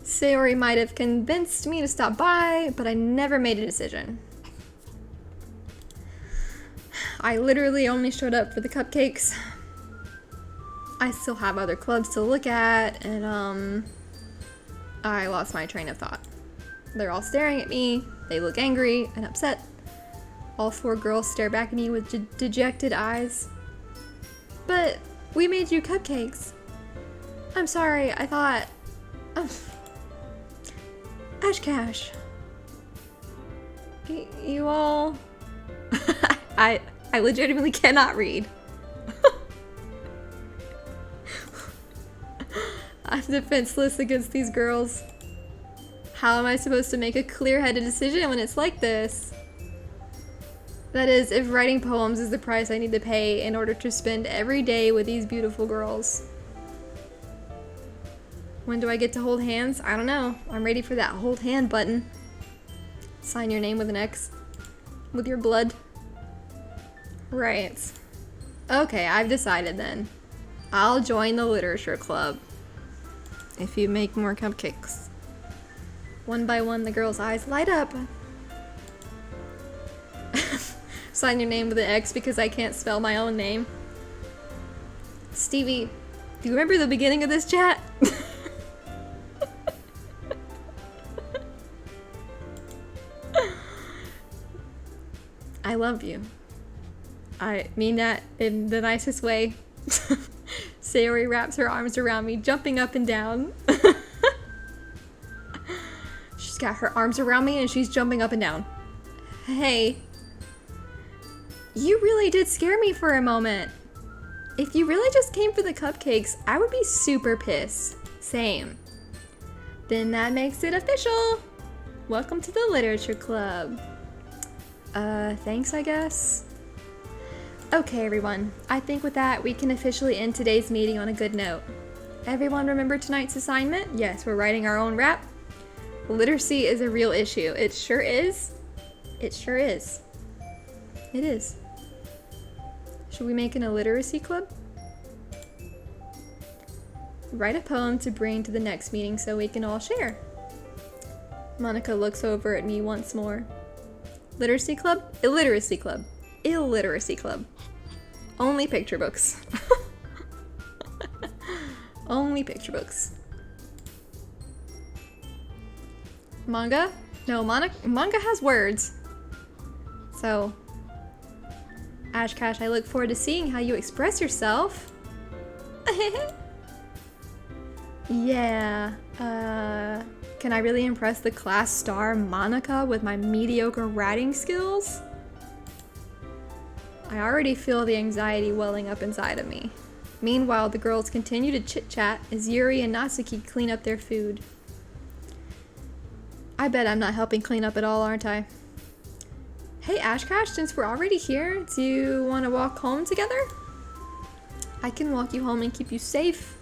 Sayori might have convinced me to stop by, but I never made a decision. I literally only showed up for the cupcakes. I still have other clubs to look at, and I lost my train of thought. They're all staring at me. They look angry and upset. All 4 girls stare back at me with dejected eyes. But we made you cupcakes. I'm sorry, I thought... Ash Cash. You all... I legitimately cannot read. I'm defenseless against these girls. How am I supposed to make a clear-headed decision when it's like this? That is, if writing poems is the price I need to pay in order to spend every day with these beautiful girls. When do I get to hold hands? I don't know. I'm ready for that hold hand button. Sign your name with an X. With your blood. Right. Okay, I've decided then. I'll join the literature club. If you make more cupcakes. One by one, the girls' eyes light up. Sign your name with an X because I can't spell my own name. Stevie, do you remember the beginning of this chat? I love you. I mean that in the nicest way. Sayori wraps her arms around me, jumping up and down. She's got her arms around me and she's jumping up and down. Hey. You really did scare me for a moment. If you really just came for the cupcakes, I would be super pissed. Same. Then that makes it official. Welcome to the literature club. Thanks, I guess. Okay, everyone. I think with that, we can officially end today's meeting on a good note. Everyone remember tonight's assignment? Yes, we're writing our own rap. Literacy is a real issue. It sure is. It sure is. It is. Should we make an illiteracy club? Write a poem to bring to the next meeting so we can all share. Monica looks over at me once more. Literacy club? Illiteracy club. Illiteracy club. Only picture books. Only picture books. Manga? No, manga has words. So, Ash Cash, I look forward to seeing how you express yourself. Yeah, can I really impress the class star Monica with my mediocre writing skills? I already feel the anxiety welling up inside of me. Meanwhile, the girls continue to chit-chat as Yuri and Natsuki clean up their food. I bet I'm not helping clean up at all, aren't I? Hey Ash Cash, since we're already here, do you want to walk home together? I can walk you home and keep you safe.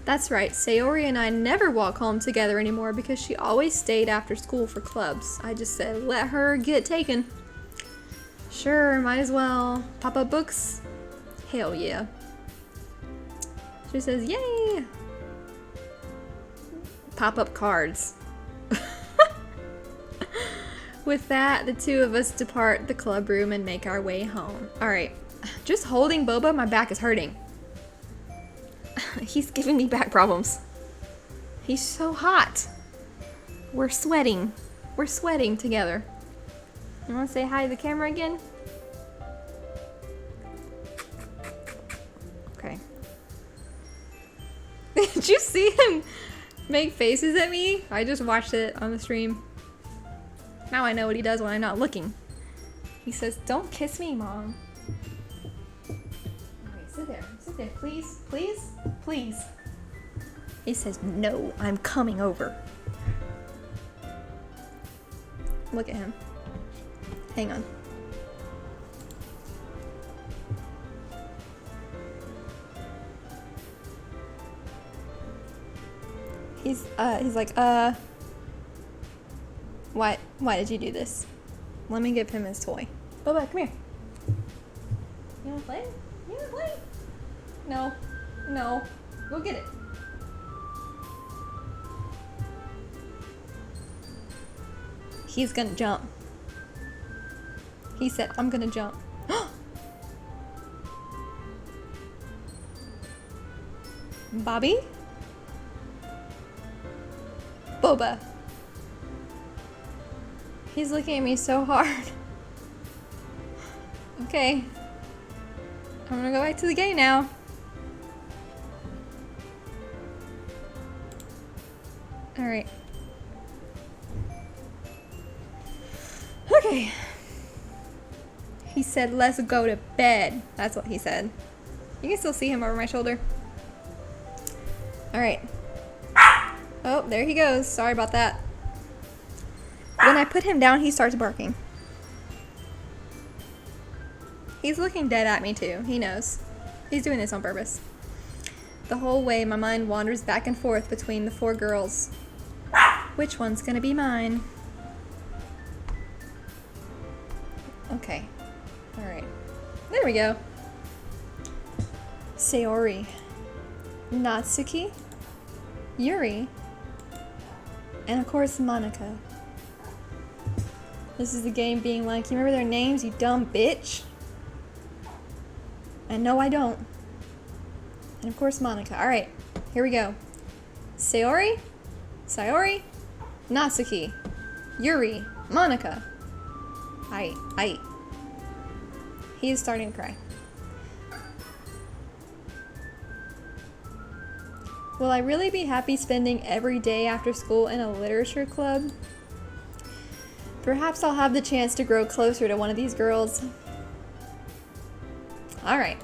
That's right, Sayori and I never walk home together anymore because she always stayed after school for clubs. I just said, let her get taken. Sure, might as well. Pop-up books? Hell yeah. She says, yay! Pop-up cards. With that, the two of us depart the club room and make our way home. Alright, just holding Boba, my back is hurting. He's giving me back problems. He's so hot. We're sweating. We're sweating together. You want to say hi to the camera again? Okay. Did you see him make faces at me? I just watched it on the stream. Now I know what he does when I'm not looking. He says, don't kiss me, Mom. Alright, sit there. Sit there, please. Please? Please. He says, no, I'm coming over. Look at him. Hang on. He's like, why did you do this? Let me give him his toy. Boba, come here. You wanna play? You wanna play? No. No. Go get it. He's gonna jump. He said, I'm gonna jump. Bobby? Boba. He's looking at me so hard. Okay. I'm gonna go back to the gate now. Alright. Okay. He said, let's go to bed. That's what he said. You can still see him over my shoulder. Alright. Oh, there he goes. Sorry about that. When I put him down, he starts barking. He's looking dead at me too. He knows. He's doing this on purpose. The whole way, my mind wanders back and forth between the 4 girls. Which one's gonna be mine? Okay. Alright. There we go. Sayori. Natsuki. Yuri. And of course, Monica. This is the game being like, you remember their names, you dumb bitch? And no, I don't. And of course, Monica. Alright, here we go. Sayori, Natsuki, Yuri, Monica. Aight. He is starting to cry. Will I really be happy spending every day after school in a literature club? Perhaps I'll have the chance to grow closer to one of these girls. Alright.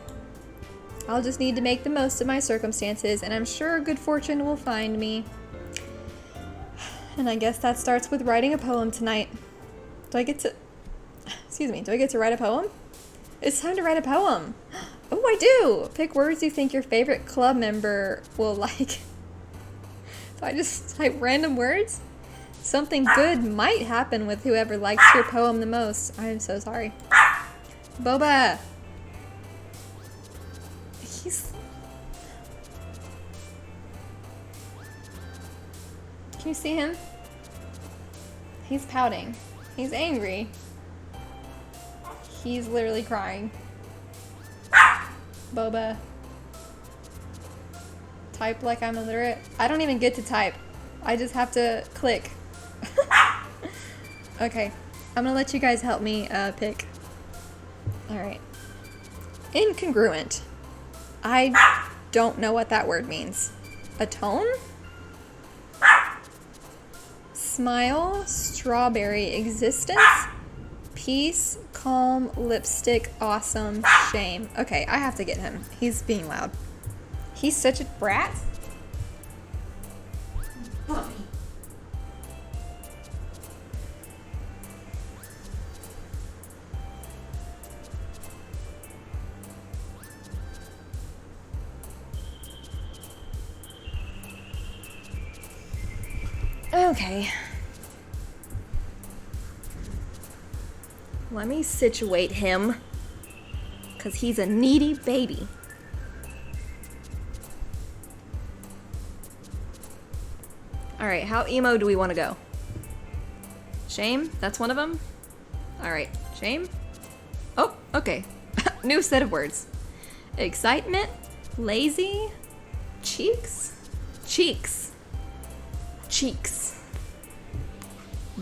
I'll just need to make the most of my circumstances, and I'm sure good fortune will find me. And I guess that starts with writing a poem tonight. Do I get to write a poem? It's time to write a poem. Oh, I do! Pick words you think your favorite club member will like. So I just type random words? Something good might happen with whoever likes your poem the most. I am so sorry. Boba! Can you see him? He's pouting. He's angry. He's literally crying. Boba. Type like I'm illiterate. I don't even get to type. I just have to click. Okay. I'm gonna let you guys help me pick. Alright. Incongruent. I don't know what that word means. Atone? Smile, strawberry, existence, peace, calm, lipstick, awesome, shame. Okay, I have to get him. He's being loud. He's such a brat. Okay. Let me situate him, because he's a needy baby. Alright, how emo do we want to go? Shame? That's one of them? Alright, shame? Oh, okay. New set of words. Excitement, lazy, cheeks,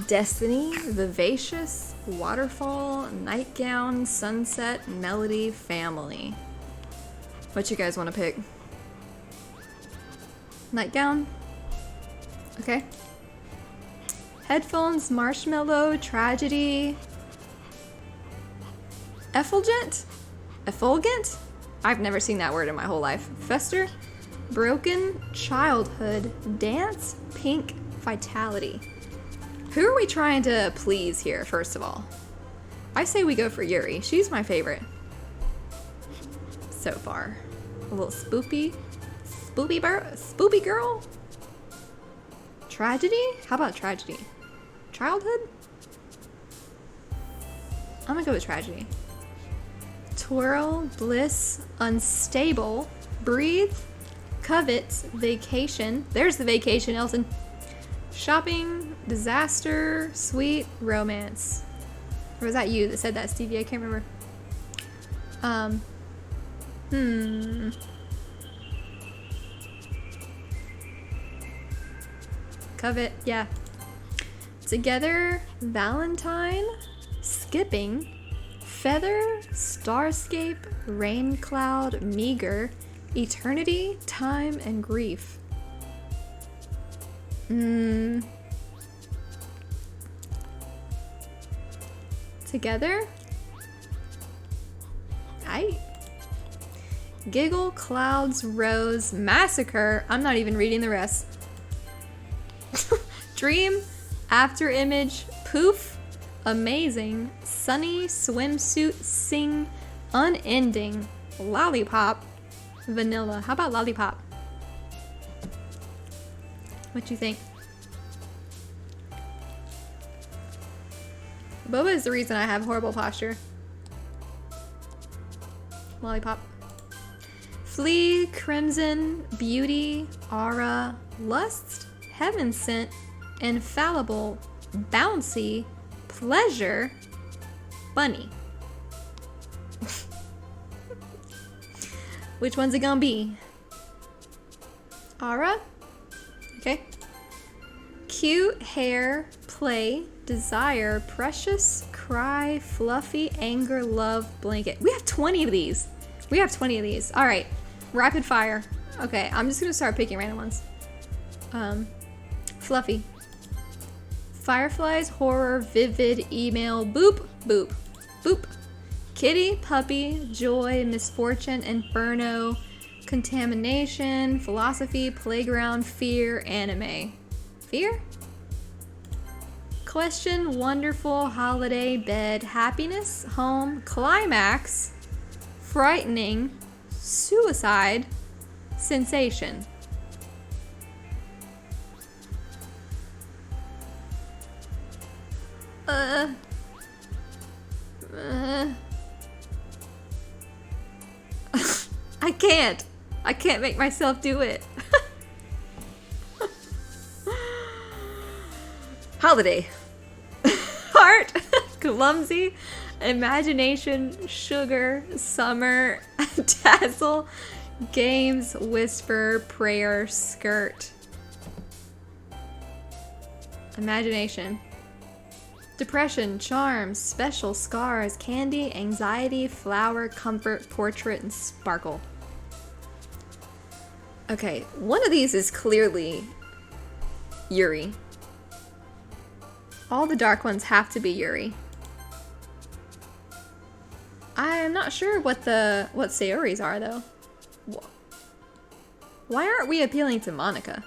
destiny, vivacious, waterfall, nightgown, sunset, melody, family. What you guys want to pick? Nightgown? Okay. Headphones, marshmallow, tragedy. Effulgent? Effulgent? I've never seen that word in my whole life. Fester? Broken, childhood, dance, pink, vitality. Who are we trying to please here, first of all? I say we go for Yuri. She's my favorite. So far. A little spoopy girl? Tragedy? How about tragedy? Childhood? I'm gonna go with tragedy. Twirl, bliss, unstable, breathe, covet, vacation. There's the vacation, Elton. Shopping, disaster, sweet, romance. Or was that you that said that, Stevie? I can't remember. Covet, yeah. Together, Valentine, Skipping, Feather, Starscape, Rain Cloud, Meager, Eternity, Time, and Grief. Together? Giggle, Clouds, Rose, Massacre. I'm not even reading the rest. Dream, After Image, Poof, Amazing, Sunny, Swimsuit, Sing, Unending, Lollipop, Vanilla. How about Lollipop? What you think? Boba is the reason I have horrible posture. Lollipop. Flee, Crimson, Beauty, Aura, Lust, Heaven Sent, Infallible, Bouncy, Pleasure, Bunny. Which one's it gonna be? Aura? Okay. Cute, Hair, Play, Desire, Precious, Cry, Fluffy, Anger, Love, Blanket. We have 20 of these. We have 20 of these. All right. Rapid fire. Okay, I'm just gonna start picking random ones. Fluffy. Fireflies, Horror, Vivid, Email, Boop, Boop, Boop. Kitty, Puppy, Joy, Misfortune, Inferno, Contamination, Philosophy, Playground, Fear, Anime. Fear? Question, Wonderful, Holiday, Bed, Happiness, Home, Climax, Frightening, Suicide, Sensation. I can't make myself do it. Holiday. Heart. Clumsy. Imagination. Sugar. Summer. Dazzle. Games. Whisper. Prayer. Skirt. Imagination. Depression. Charms. Special. Scars. Candy. Anxiety. Flower. Comfort. Portrait. And sparkle. Okay, one of these is clearly Yuri. All the dark ones have to be Yuri. I'm not sure what Sayori's are though. Why aren't we appealing to Monica?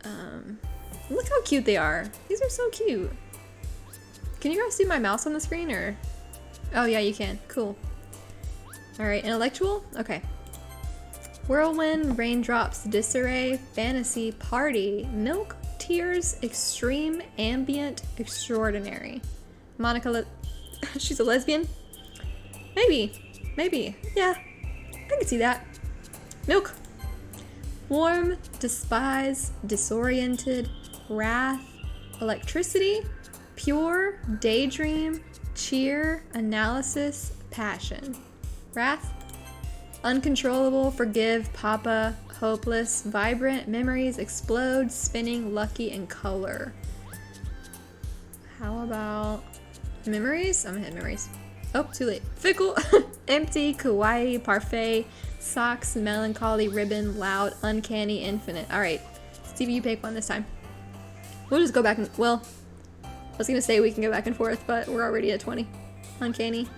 Look how cute they are. These are so cute. Can you guys see my mouse on the screen or? Oh yeah, you can. Cool. All right, intellectual? Okay. Whirlwind, Raindrops, Disarray, Fantasy, Party, Milk, Tears, Extreme, Ambient, Extraordinary. Monica, she's a lesbian? Maybe. Yeah, I can see that. Milk. Warm, Despise, Disoriented, Wrath, Electricity, Pure, Daydream, Cheer, Analysis, Passion. Wrath. Uncontrollable, Forgive, Papa, Hopeless, Vibrant, Memories, Explode, Spinning, Lucky, and Color. How about Memories? I'm gonna hit Memories. Oh, too late. Fickle, Empty, Kawaii, Parfait, Socks, Melancholy, Ribbon, Loud, Uncanny, Infinite. Alright, Stevie, you pick one this time. We'll just go back and, well, I was gonna say we can go back and forth, but we're already at 20. Uncanny.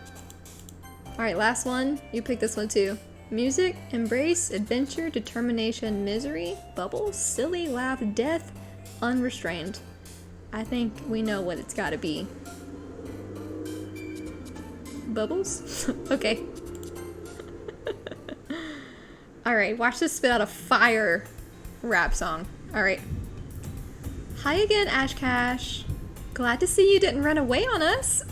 Alright, last one. You pick this one too. Music, Embrace, Adventure, Determination, Misery, Bubbles, Silly, Laugh, Death, Unrestrained. I think we know what it's gotta be. Bubbles? Okay. Alright, watch this spit out a fire rap song. Alright. Hi again, Ash Cash. Glad to see you didn't run away on us.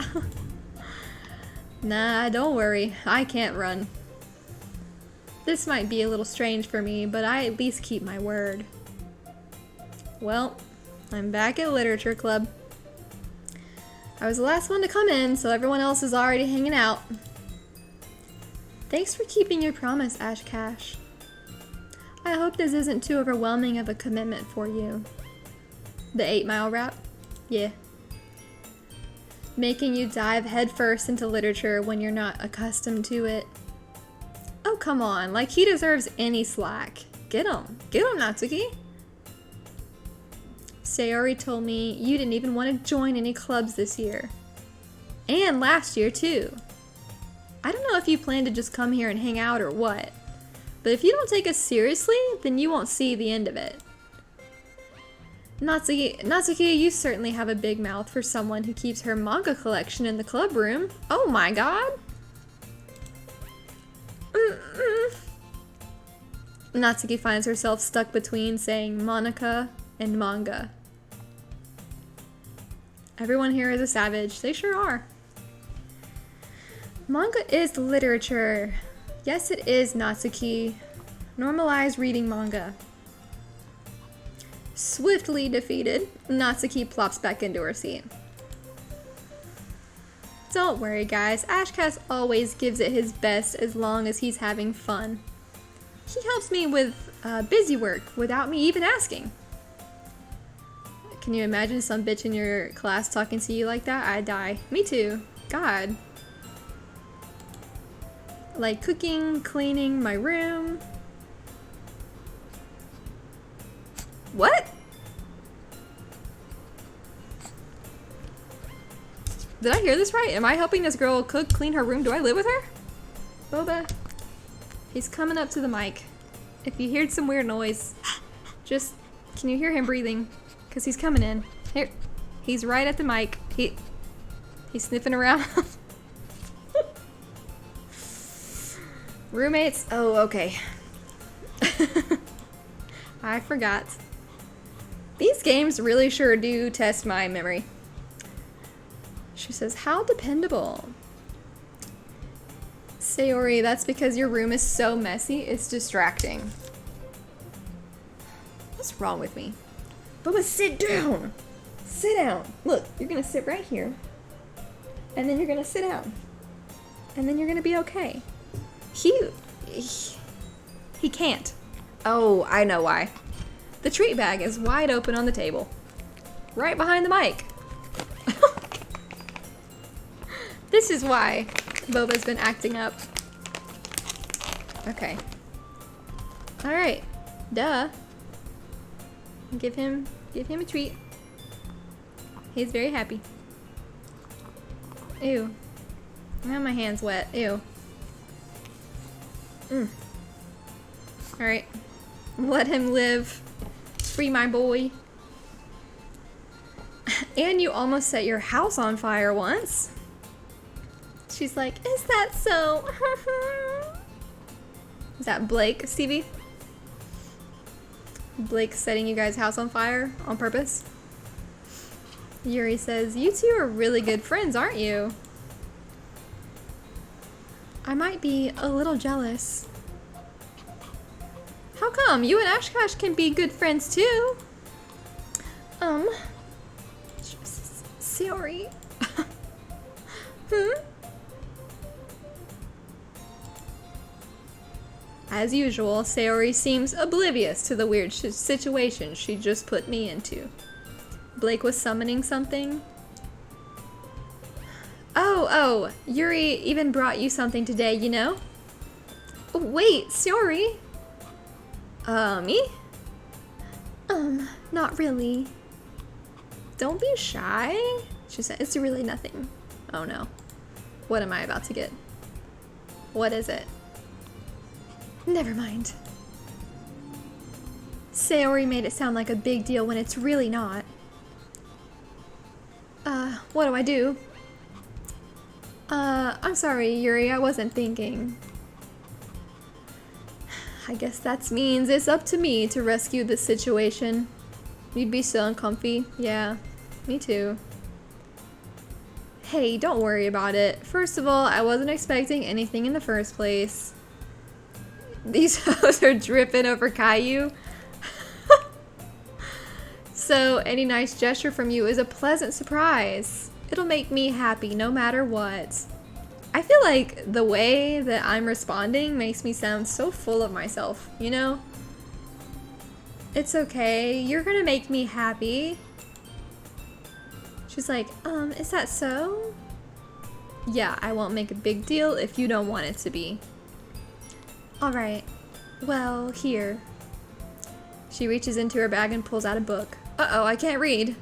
Nah, don't worry. I can't run. This might be a little strange for me, but I at least keep my word. Well, I'm back at Literature Club. I was the last one to come in, so everyone else is already hanging out. Thanks for keeping your promise, Ash Cash. I hope this isn't too overwhelming of a commitment for you. The 8-mile rap? Yeah. Making you dive headfirst into literature when you're not accustomed to it. Oh, come on. Like, he deserves any slack. Get him. Get him, Natsuki. Sayori told me you didn't even want to join any clubs this year. And last year, too. I don't know if you plan to just come here and hang out or what. But if you don't take us seriously, then you won't see the end of it. Natsuki, you certainly have a big mouth for someone who keeps her manga collection in the club room. Oh my god. Natsuki finds herself stuck between saying Monica and manga. Everyone here is a savage. They sure are. Manga is literature. Yes, it is, Natsuki. Normalize reading manga. Swiftly defeated, Natsuki plops back into her seat. Don't worry, guys. Ashcast always gives it his best as long as he's having fun. He helps me with busy work without me even asking. Can you imagine some bitch in your class talking to you like that? I'd die. Me too. God. Like cooking, cleaning my room. What? Did I hear this right? Am I helping this girl cook, clean her room? Do I live with her? Boba. He's coming up to the mic. If you heard some weird noise, just, can you hear him breathing? Because he's coming in. Here. He's right at the mic. He's sniffing around. Roommates? Oh, okay. I forgot. These games really sure do test my memory. She says, how dependable. Sayori, that's because your room is so messy, it's distracting. What's wrong with me? Bubba, sit down. Sit down. Look, you're gonna sit right here. And then you're gonna sit down. And then you're gonna be okay. He can't. Oh, I know why. The treat bag is wide open on the table. Right behind the mic. This is why Boba's been acting up. Okay. Alright. Duh. Give him a treat. He's very happy. Ew. Now my hand's wet. Ew. Alright. Let him live. Free my boy. And you almost set your house on fire once. She's like, is that so? Is that Blake, Stevie? Blake setting you guys' house on fire on purpose? Yuri says, you two are really good friends, aren't you? I might be a little jealous. How come? You and Ashkash can be good friends too. Sorry. As usual, Sayori seems oblivious to the weird situation she just put me into. Blake was summoning something. Oh, Yuri even brought you something today, you know? Oh, wait, Sayori. Me? Not really. Don't be shy. She said, it's really nothing. Oh no. What am I about to get? What is it? Never mind. Sayori made it sound like a big deal when it's really not. What do I do? I'm sorry, Yuri, I wasn't thinking. I guess that means it's up to me to rescue this situation. You'd be so uncomfy. Yeah, me too. Hey, don't worry about it. First of all, I wasn't expecting anything in the first place. These hoes are dripping over Caillou. So any nice gesture from you is a pleasant surprise. It'll make me happy no matter what. I feel like the way that I'm responding makes me sound so full of myself, you know? It's okay. You're gonna make me happy. She's like, is that so? Yeah, I won't make a big deal if you don't want it to be. Alright. Well, here. She reaches into her bag and pulls out a book. Uh-oh, I can't read.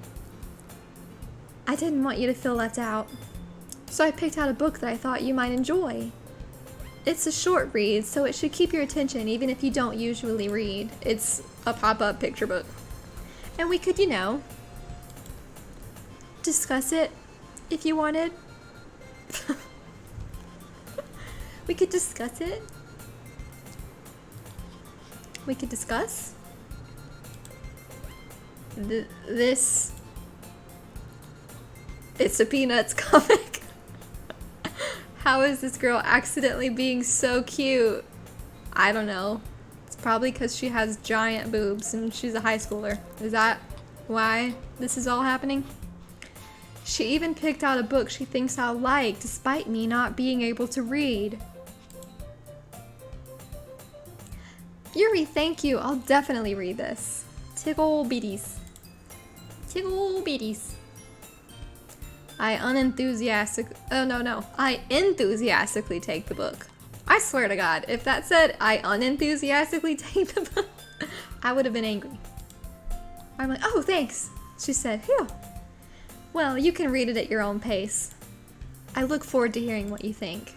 I didn't want you to feel left out. So I picked out a book that I thought you might enjoy. It's a short read, so it should keep your attention even if you don't usually read. It's a pop-up picture book. And we could, discuss it if you wanted. We could discuss it. We could discuss this. It's a Peanuts comic. How is this girl accidentally being so cute? I don't know. It's probably because she has giant boobs and she's a high schooler. Is that why this is all happening? She even picked out a book she thinks I'll like, despite me not being able to read. Yuri, thank you. I'll definitely read this. Tickle beaties. Tickle beaties. I enthusiastically take the book. I swear to God, if that said I unenthusiastically take the book, I would have been angry. I'm like, oh, thanks. She said, phew. Well, you can read it at your own pace. I look forward to hearing what you think.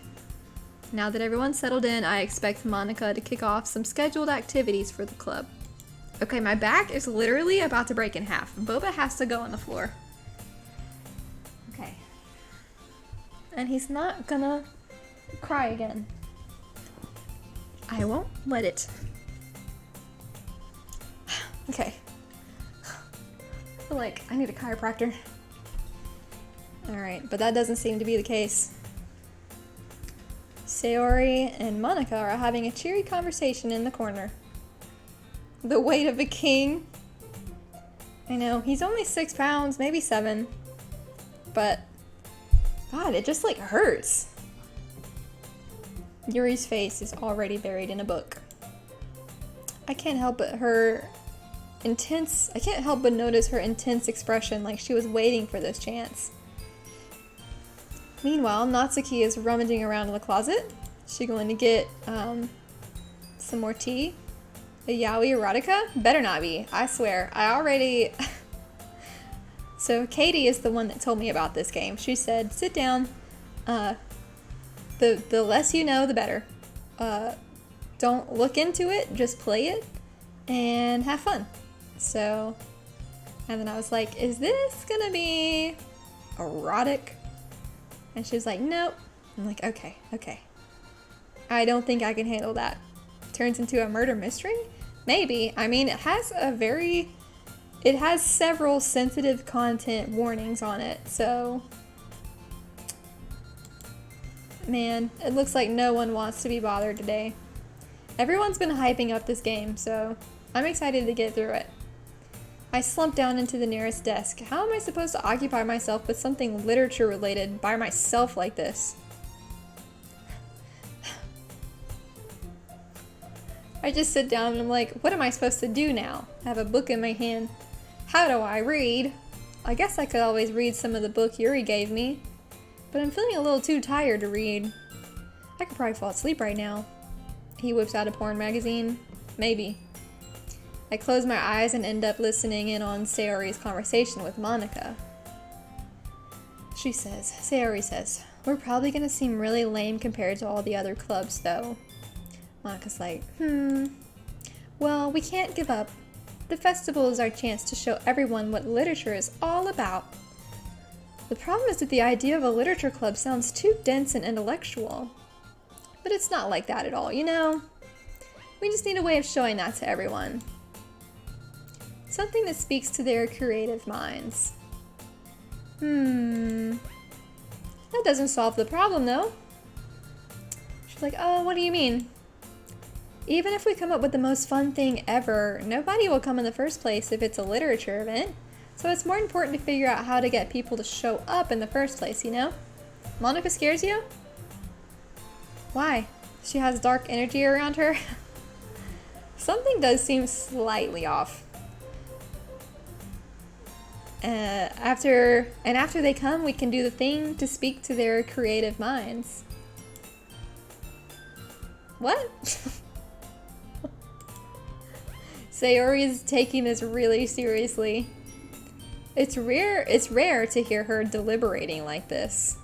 Now that everyone's settled in, I expect Monica to kick off some scheduled activities for the club. Okay, my back is literally about to break in half. Boba has to go on the floor. Okay. And he's not gonna cry again. I won't let it. Okay. I feel like I need a chiropractor. Alright, but that doesn't seem to be the case. Sayori and Monica are having a cheery conversation in the corner. The weight of a king. I know, he's only 6 pounds, maybe 7. But, God, it just like hurts. Yuri's face is already buried in a book. I can't help but notice her intense expression, like she was waiting for this chance. Meanwhile, Natsuki is rummaging around in the closet. She going to get some more tea? A yaoi erotica? Better not be. I swear. I already... So Katie is the one that told me about this game. She said, sit down. The less you know, the better. Don't look into it. Just play it and have fun. So, and then I was like, is this gonna be erotic? And she was like, nope. I'm like, okay. I don't think I can handle that. Turns into a murder mystery? Maybe. I mean, it has several sensitive content warnings on it, so... Man, it looks like no one wants to be bothered today. Everyone's been hyping up this game, so I'm excited to get through it. I slumped down into the nearest desk. How am I supposed to occupy myself with something literature related by myself like this? I just sit down and I'm like, what am I supposed to do now? I have a book in my hand. How do I read? I guess I could always read some of the book Yuri gave me, but I'm feeling a little too tired to read. I could probably fall asleep right now. He whips out a porn magazine. Maybe. I close my eyes and end up listening in on Sayori's conversation with Monica. Sayori says, we're probably gonna seem really lame compared to all the other clubs though. Monica's like, well, we can't give up. The festival is our chance to show everyone what literature is all about. The problem is that the idea of a literature club sounds too dense and intellectual. But it's not like that at all, you know? We just need a way of showing that to everyone. Something that speaks to their creative minds. That doesn't solve the problem, though. She's like, oh, what do you mean? Even if we come up with the most fun thing ever, nobody will come in the first place if it's a literature event. So it's more important to figure out how to get people to show up in the first place, you know? Monica scares you? Why? She has dark energy around her? Something does seem slightly off. After they come, we can do the thing to speak to their creative minds. What? Sayori is taking this really seriously. It's rare to hear her deliberating like this.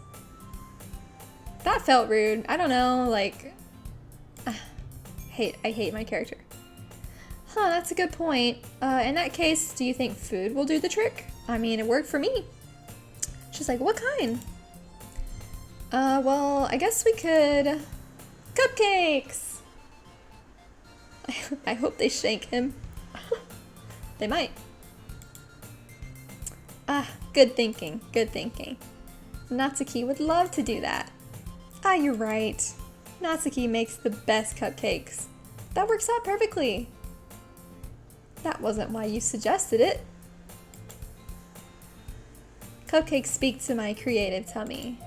That felt rude. I don't know, like... I hate my character. Huh, that's a good point. In that case, do you think food will do the trick? I mean, it worked for me. She's like, what kind? Well, I guess we could... Cupcakes! I hope they shank him. They might. Good thinking, good thinking. Natsuki would love to do that. You're right. Natsuki makes the best cupcakes. That works out perfectly. That wasn't why you suggested it. Cupcakes speak to my creative tummy.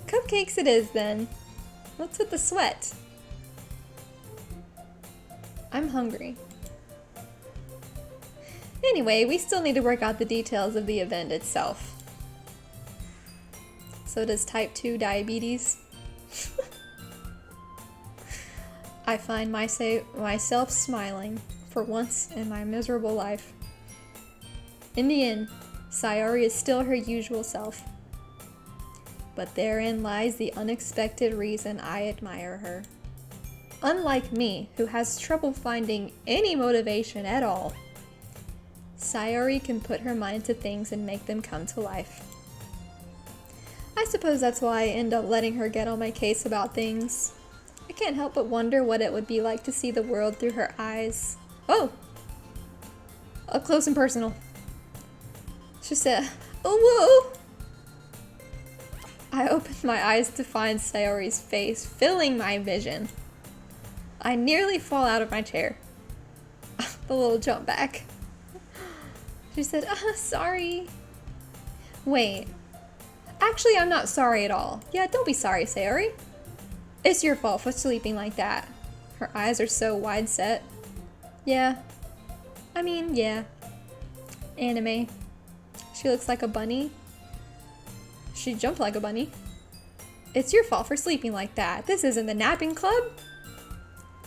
Cupcakes it is then. What's with the sweat? I'm hungry. Anyway, we still need to work out the details of the event itself. So does type 2 diabetes. I find myself smiling for once in my miserable life. In the end, Sayori is still her usual self. But therein lies the unexpected reason I admire her. Unlike me, who has trouble finding any motivation at all, Sayori can put her mind to things and make them come to life. I suppose that's why I end up letting her get on my case about things. I can't help but wonder what it would be like to see the world through her eyes. Oh! Up close and personal. She said, oh whoa! I opened my eyes to find Sayori's face filling my vision. I nearly fall out of my chair. The little jump back. She said, sorry. Wait. Actually, I'm not sorry at all. Yeah, don't be sorry, Sayori. It's your fault for sleeping like that. Her eyes are so wide set. Yeah. I mean, yeah. Anime. She looks like a bunny. She jumped like a bunny. It's your fault for sleeping like that. This isn't the napping club.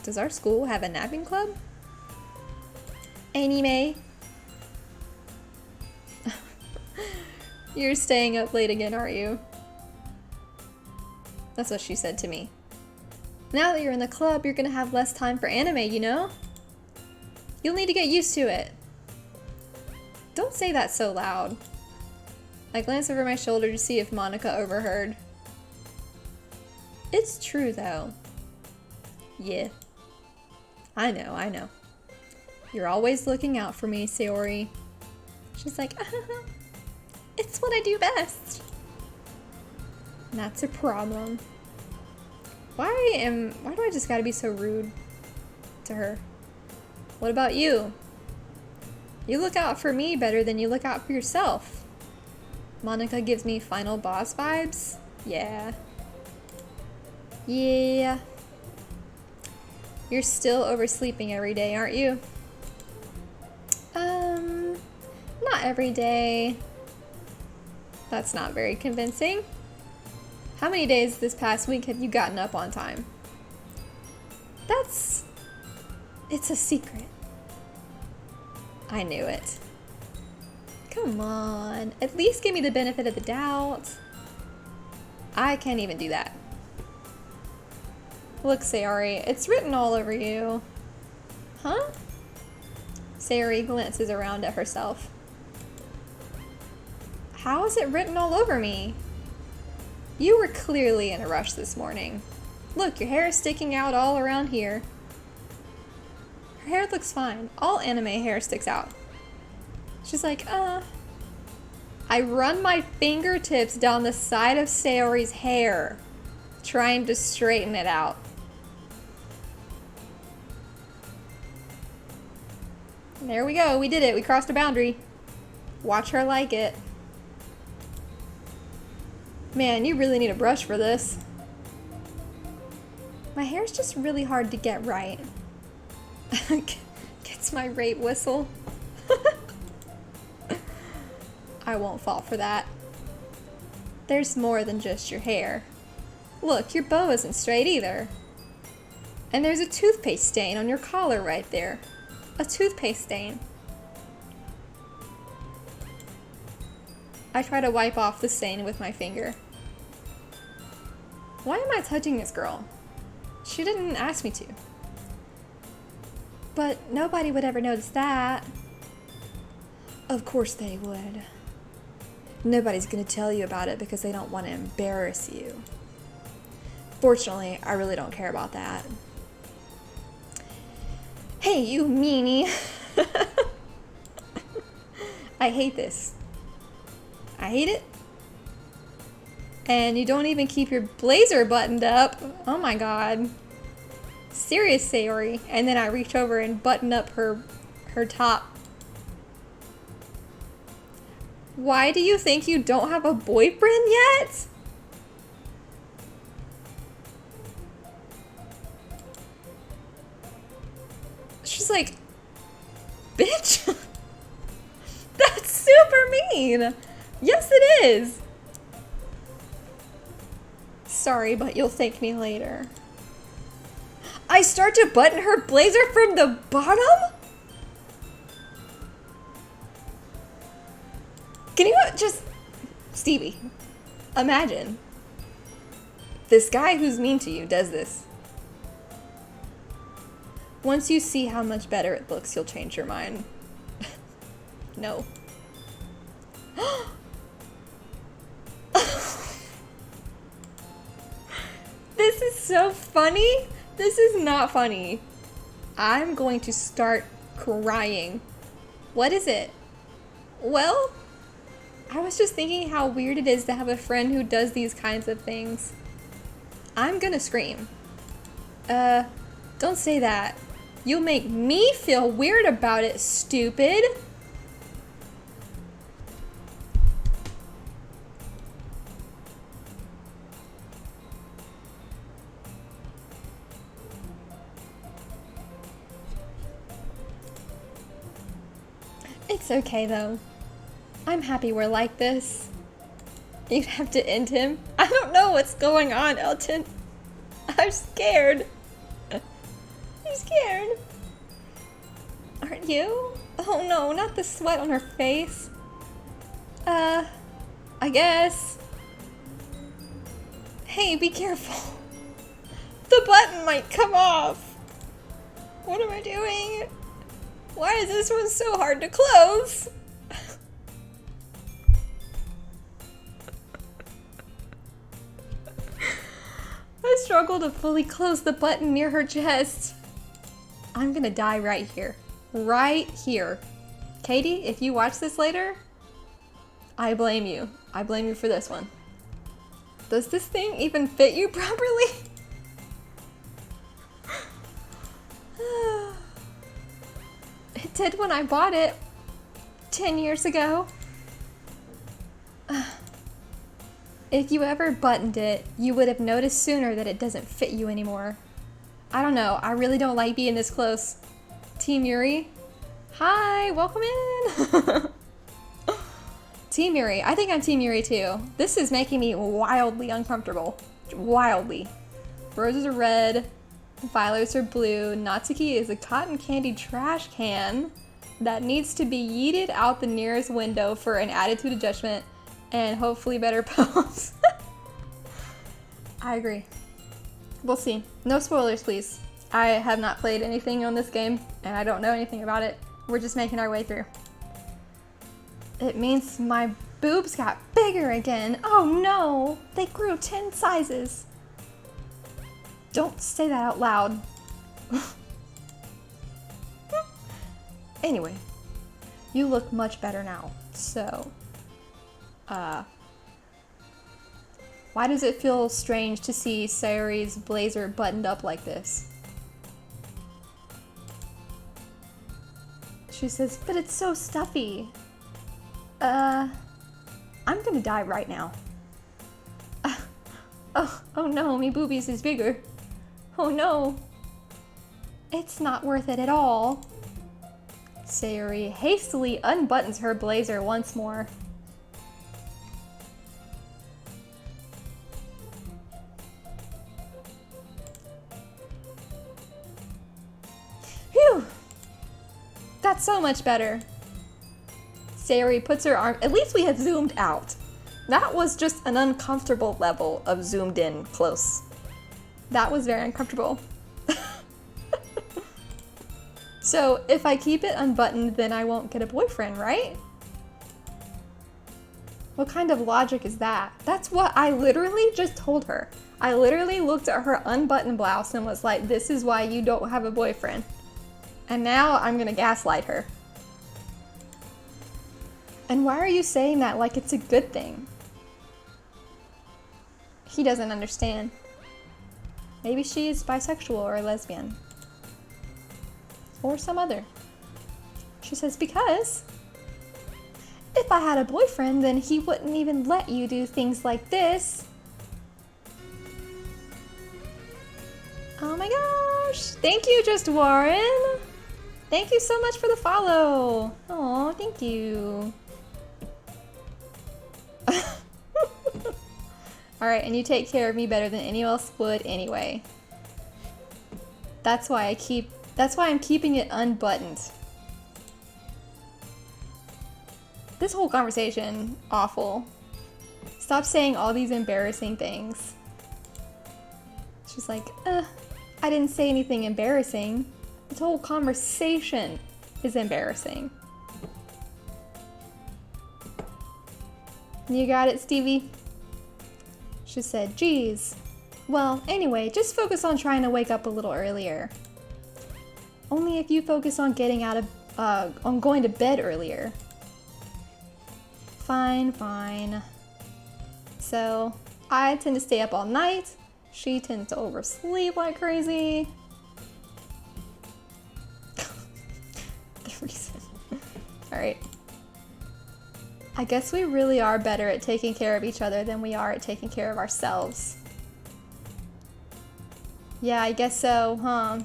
Does our school have a napping club? Anime. You're staying up late again, aren't you? That's what she said to me. Now that you're in the club, you're gonna have less time for anime, you know? You'll need to get used to it. Don't say that so loud. I glance over my shoulder to see if Monica overheard. It's true, though. Yeah. I know. You're always looking out for me, Sayori. She's like, it's what I do best. And that's a problem. Why do I just gotta be so rude to her? What about you? You look out for me better than you look out for yourself. Monica gives me final boss vibes. Yeah. Yeah. You're still oversleeping every day, aren't you? Not every day. That's not very convincing. How many days this past week have you gotten up on time? It's a secret. I knew it. Come on, at least give me the benefit of the doubt. I can't even do that. Look, Sayori, it's written all over you. Huh? Sayori glances around at herself. How is it written all over me? You were clearly in a rush this morning. Look, your hair is sticking out all around here. Her hair looks fine. All anime hair sticks out. She's like, I run my fingertips down the side of Sayori's hair, trying to straighten it out. There we go. We did it. We crossed a boundary. Watch her like it. Man, you really need a brush for this. My hair's just really hard to get right. Gets my rape whistle. I won't fall for that. There's more than just your hair. Look, your bow isn't straight either. And there's a toothpaste stain on your collar right there. A toothpaste stain. I try to wipe off the stain with my finger. Why am I touching this girl? She didn't ask me to. But nobody would ever notice that. Of course they would. Nobody's gonna tell you about it because they don't want to embarrass you. Fortunately, I really don't care about that. Hey, you meanie. I hate this. I hate it. And you don't even keep your blazer buttoned up. Oh my god. Serious Sayori. And then I reach over and button up her top. Why do you think you don't have a boyfriend yet? She's like, bitch. That's super mean. Yes, it is. Sorry, but you'll thank me later. I start to button her blazer from the bottom? Can you just... Stevie, imagine. This guy who's mean to you does this. Once you see how much better it looks, you'll change your mind. No. This is so funny. This is not funny. I'm going to start crying. What is it? Well, I was just thinking how weird it is to have a friend who does these kinds of things. I'm gonna scream. Don't say that. You'll make me feel weird about it, stupid. It's okay though. I'm happy we're like this. You'd have to end him. I don't know what's going on, Elton. I'm scared. I'm scared. Aren't you? Oh no, not the sweat on her face. I guess. Hey, be careful. The button might come off. What am I doing? Why is this one so hard to close? I struggle to fully close the button near her chest. I'm gonna die right here. Right here. Katie, if you watch this later, I blame you. I blame you for this one. Does this thing even fit you properly? It did when I bought it 10 years ago. If you ever buttoned it, you would have noticed sooner that it doesn't fit you anymore. I don't know, I really don't like being this close. Team Yuri? Hi, welcome in! Team Yuri, I think I'm Team Yuri too. This is making me wildly uncomfortable. Wildly. Roses are red, violets are blue, Natsuki is a cotton candy trash can that needs to be yeeted out the nearest window for an attitude adjustment and hopefully better pose. I agree. We'll see. No spoilers, please. I have not played anything on this game, and I don't know anything about it. We're just making our way through. It means my boobs got bigger again. Oh no! They grew 10 sizes. Don't say that out loud. Anyway, you look much better now, so... why does it feel strange to see Sayori's blazer buttoned up like this? She says, but it's so stuffy. I'm gonna die right now. Oh no, me boobies is bigger. Oh no. It's not worth it at all. Sayori hastily unbuttons her blazer once more. That's so much better. Sayori puts her arm, at least we had zoomed out. That was just an uncomfortable level of zoomed in close. That was very uncomfortable. So if I keep it unbuttoned, then I won't get a boyfriend, right? What kind of logic is that? That's what I literally just told her. I literally looked at her unbuttoned blouse and was like, this is why you don't have a boyfriend. And now I'm gonna gaslight her. And why are you saying that like it's a good thing? He doesn't understand. Maybe she is bisexual or a lesbian. Or some other. She says, because if I had a boyfriend, then he wouldn't even let you do things like this. Oh my gosh. Thank you, Just Warren. Thank you so much for the follow. Oh, thank you. Alright, and you take care of me better than anyone else would anyway. That's why I'm keeping it unbuttoned. This whole conversation, awful. Stop saying all these embarrassing things. She's like, I didn't say anything embarrassing. This whole conversation is embarrassing. You got it, Stevie? She said, geez. Well, anyway, just focus on trying to wake up a little earlier. Only if you focus on getting out of, on going to bed earlier. Fine, fine. So, I tend to stay up all night. She tends to oversleep like crazy. The reason. Alright. I guess we really are better at taking care of each other than we are at taking care of ourselves. Yeah, I guess so, huh?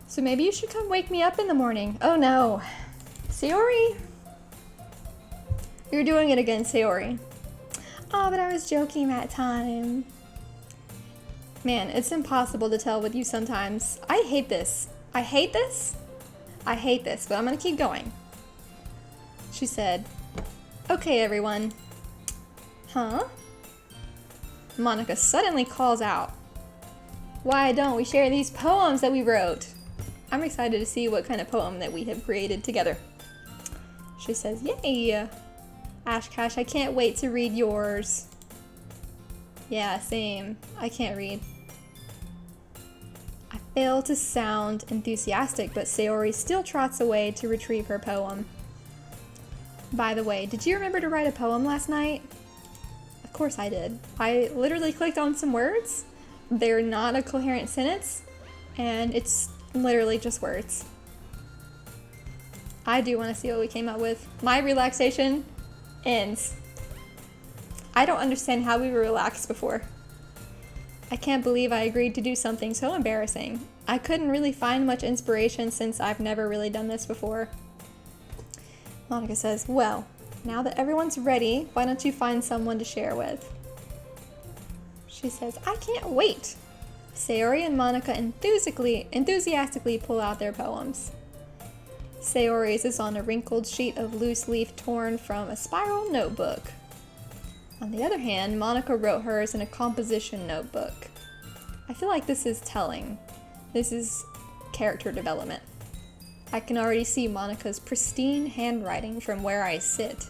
So maybe you should come wake me up in the morning. Oh no. Sayori? You're doing it again, Sayori. Oh, but I was joking that time. Man, it's impossible to tell with you sometimes. I hate this. I hate this. I hate this, but I'm gonna keep going. She said, okay, everyone. Huh? Monica suddenly calls out. Why don't we share these poems that we wrote? I'm excited to see what kind of poem that we have created together. She says, yay! Ash Cash, I can't wait to read yours. Yeah, same. I can't read. I fail to sound enthusiastic, but Sayori still trots away to retrieve her poem. By the way, did you remember to write a poem last night? Of course I did. I literally clicked on some words. They're not a coherent sentence, and it's literally just words. I do want to see what we came up with. My relaxation ends. I don't understand how we were relaxed before. I can't believe I agreed to do something so embarrassing. I couldn't really find much inspiration since I've never really done this before. Monica says, well, now that everyone's ready, why don't you find someone to share with? She says, I can't wait. Sayori and Monica enthusiastically pull out their poems. Sayori's is on a wrinkled sheet of loose leaf torn from a spiral notebook. On the other hand, Monica wrote hers in a composition notebook. I feel like this is telling. This is character development. I can already see Monica's pristine handwriting from where I sit.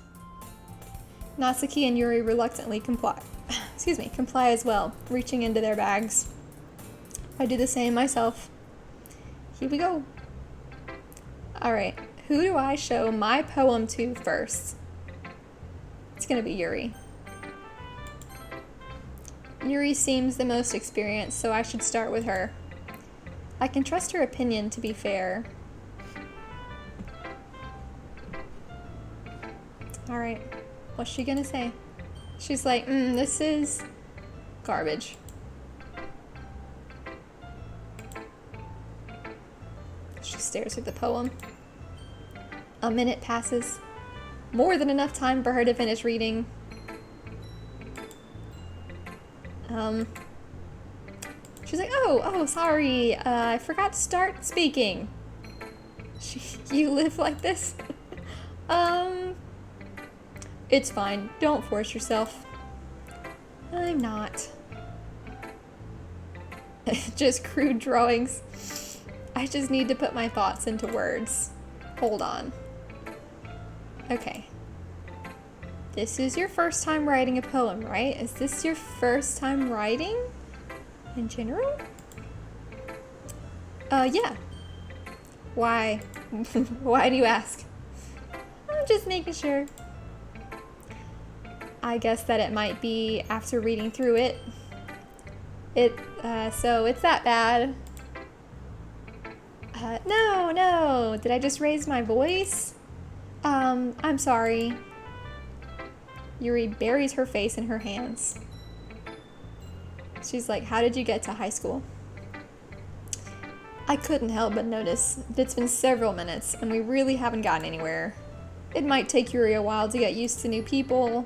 Natsuki and Yuri reluctantly comply as well, reaching into their bags. I do the same myself. Here we go. Alright, who do I show my poem to first? It's gonna be Yuri. Yuri seems the most experienced, so I should start with her. I can trust her opinion to be fair. Alright, what's she gonna say? She's like, this is garbage. She stares at the poem. A minute passes. More than enough time for her to finish reading. She's like, oh, sorry, I forgot to start speaking. You live like this? Um, it's fine. Don't force yourself. I'm not. Just crude drawings. I just need to put my thoughts into words. Hold on. Okay. This is your first time writing a poem, right? Is this your first time writing in general? Yeah. Why? Why do you ask? I'm just making sure. I guess that it might be after reading through it. So it's that bad. No. Did I just raise my voice? I'm sorry. Yuri buries her face in her hands. She's like, how did you get to high school? I couldn't help but notice that it's been several minutes and we really haven't gotten anywhere. It might take Yuri a while to get used to new people.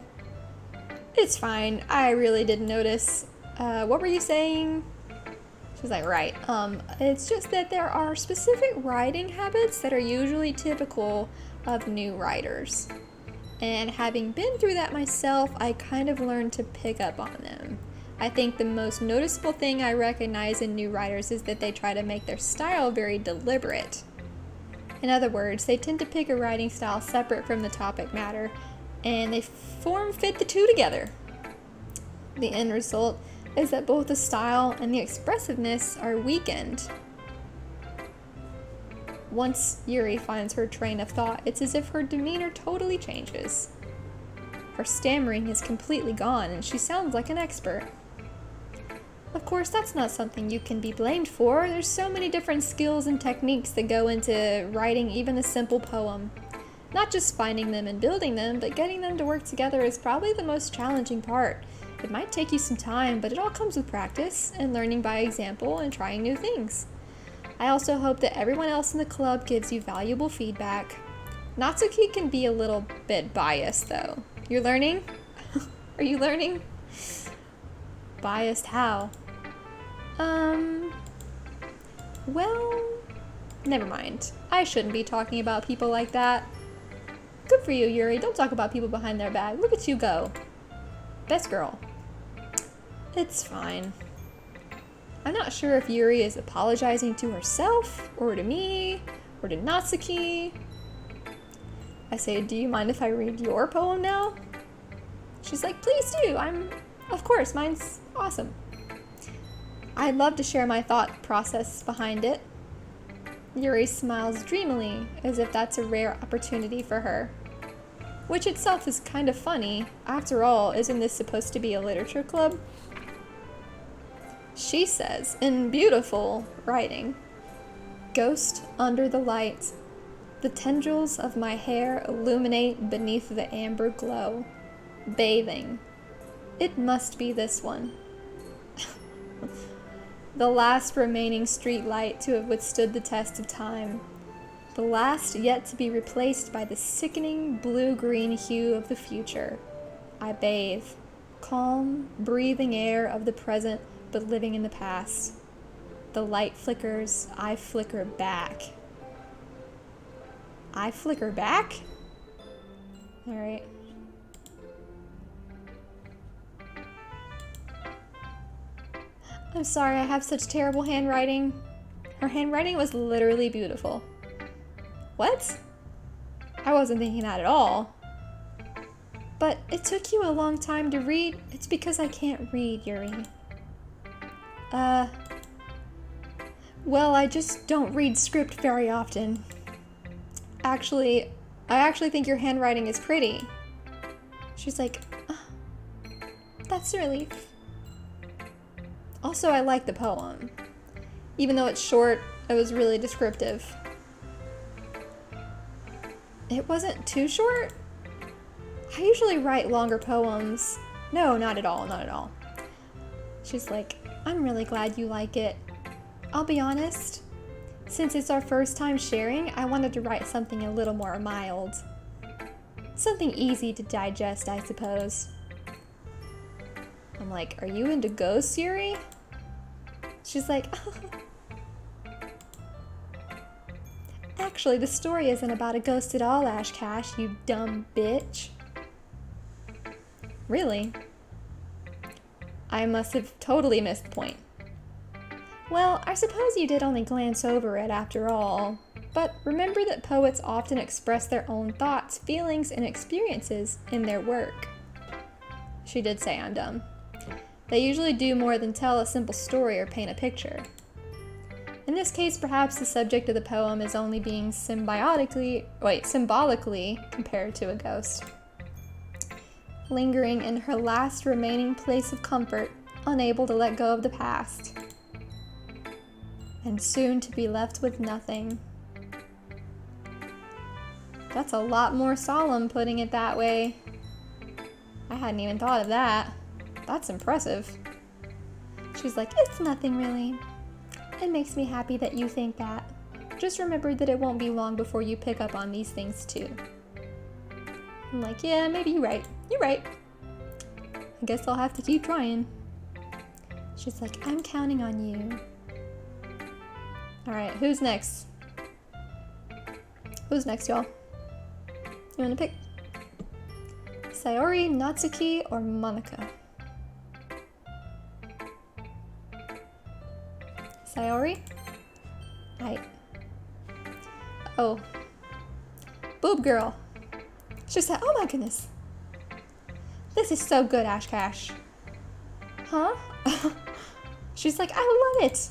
It's fine. I really didn't notice. What were you saying? She's like, right. It's just that there are specific writing habits that are usually typical of new writers. And having been through that myself, I kind of learned to pick up on them. I think the most noticeable thing I recognize in new writers is that they try to make their style very deliberate. In other words, they tend to pick a writing style separate from the topic matter, and they form-fit the two together. The end result is that both the style and the expressiveness are weakened. Once Yuri finds her train of thought, it's as if her demeanor totally changes. Her stammering is completely gone, and she sounds like an expert. Of course, that's not something you can be blamed for. There's so many different skills and techniques that go into writing even a simple poem. Not just finding them and building them, but getting them to work together is probably the most challenging part. It might take you some time, but it all comes with practice and learning by example and trying new things. I also hope that everyone else in the club gives you valuable feedback. Natsuki can be a little bit biased, though. You're learning? Are you learning? Biased how? Well, never mind. I shouldn't be talking about people like that. Good for you, Yuri. Don't talk about people behind their back. Look at you go. Best girl. It's fine. I'm not sure if Yuri is apologizing to herself, or to me, or to Natsuki. I say, do you mind if I read your poem now? She's like, please do. Of course, mine's awesome. I'd love to share my thought process behind it. Yuri smiles dreamily, as if that's a rare opportunity for her. Which itself is kind of funny. After all, isn't this supposed to be a literature club? She says, in beautiful writing, "Ghost under the light, the tendrils of my hair illuminate beneath the amber glow. Bathing. It must be this one. The last remaining street light to have withstood the test of time. The last yet to be replaced by the sickening blue-green hue of the future. I bathe. Calm, breathing air of the present, but living in the past. The light flickers, I flicker back." I flicker back? Alright. I'm sorry, I have such terrible handwriting. Her handwriting was literally beautiful. What? I wasn't thinking that at all. But it took you a long time to read. It's because I can't read, Yuri. Well, I just don't read script very often. Actually, I actually think your handwriting is pretty. She's like, oh, that's a relief. Also, I like the poem. Even though it's short, it was really descriptive. It wasn't too short? I usually write longer poems. No, not at all, not at all. She's like, I'm really glad you like it. I'll be honest, since it's our first time sharing, I wanted to write something a little more mild. Something easy to digest, I suppose. I'm like, are you into ghosts, Yuri? She's like, Actually, the story isn't about a ghost at all, Ash Cash, you dumb bitch. Really? I must have totally missed the point. Well, I suppose you did only glance over it after all. But remember that poets often express their own thoughts, feelings, and experiences in their work. She did say I'm dumb. They usually do more than tell a simple story or paint a picture. In this case, perhaps the subject of the poem is only being symbolically compared to a ghost. Lingering in her last remaining place of comfort, unable to let go of the past. And soon to be left with nothing. That's a lot more solemn putting it that way. I hadn't even thought of that. That's impressive. She's like, it's nothing really. It makes me happy that you think that. Just remember that it won't be long before you pick up on these things too. I'm like, yeah, maybe you're right. You're right. I guess I'll have to keep trying. She's like, I'm counting on you. Alright, who's next? Who's next, y'all? You wanna pick? Sayori, Natsuki, or Monica? Sayori? Right. Oh. Boob girl. She said, oh my goodness. This is so good, Ash Cash. Huh? She's like, I love it.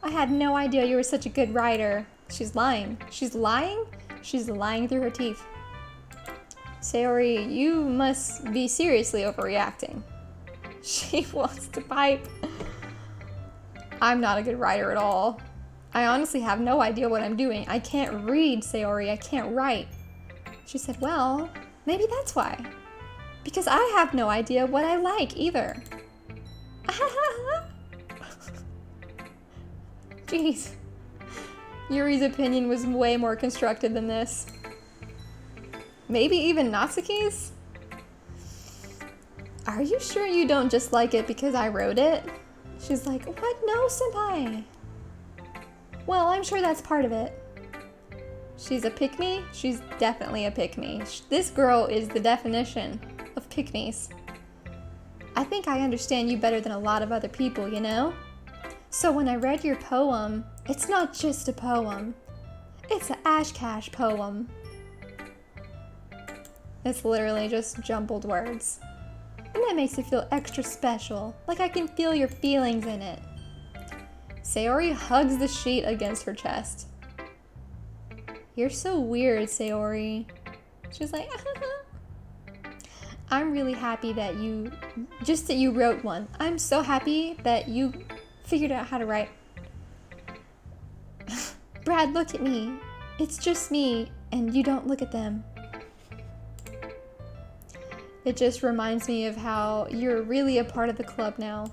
I had no idea you were such a good writer. She's lying. She's lying? She's lying through her teeth. Sayori, you must be seriously overreacting. She wants to pipe. I'm not a good writer at all. I honestly have no idea what I'm doing. I can't read, Sayori. I can't write. She said, well, maybe that's why. Because I have no idea what I like either. Jeez. Yuri's opinion was way more constructive than this. Maybe even Natsuki's? Are you sure you don't just like it because I wrote it? She's like, what? No, senpai. Well, I'm sure that's part of it. She's a pick-me? She's definitely a pick-me. This girl is the definition of pick-me's. I think I understand you better than a lot of other people, you know? So when I read your poem, it's not just a poem. It's an Ash Cash poem. It's literally just jumbled words. And that makes it feel extra special, like I can feel your feelings in it. Sayori hugs the sheet against her chest. You're so weird, Sayori. She's like, I'm really happy that you wrote one. I'm so happy that you figured out how to write. Brad, look at me. It's just me, and you don't look at them. It just reminds me of how you're really a part of the club now.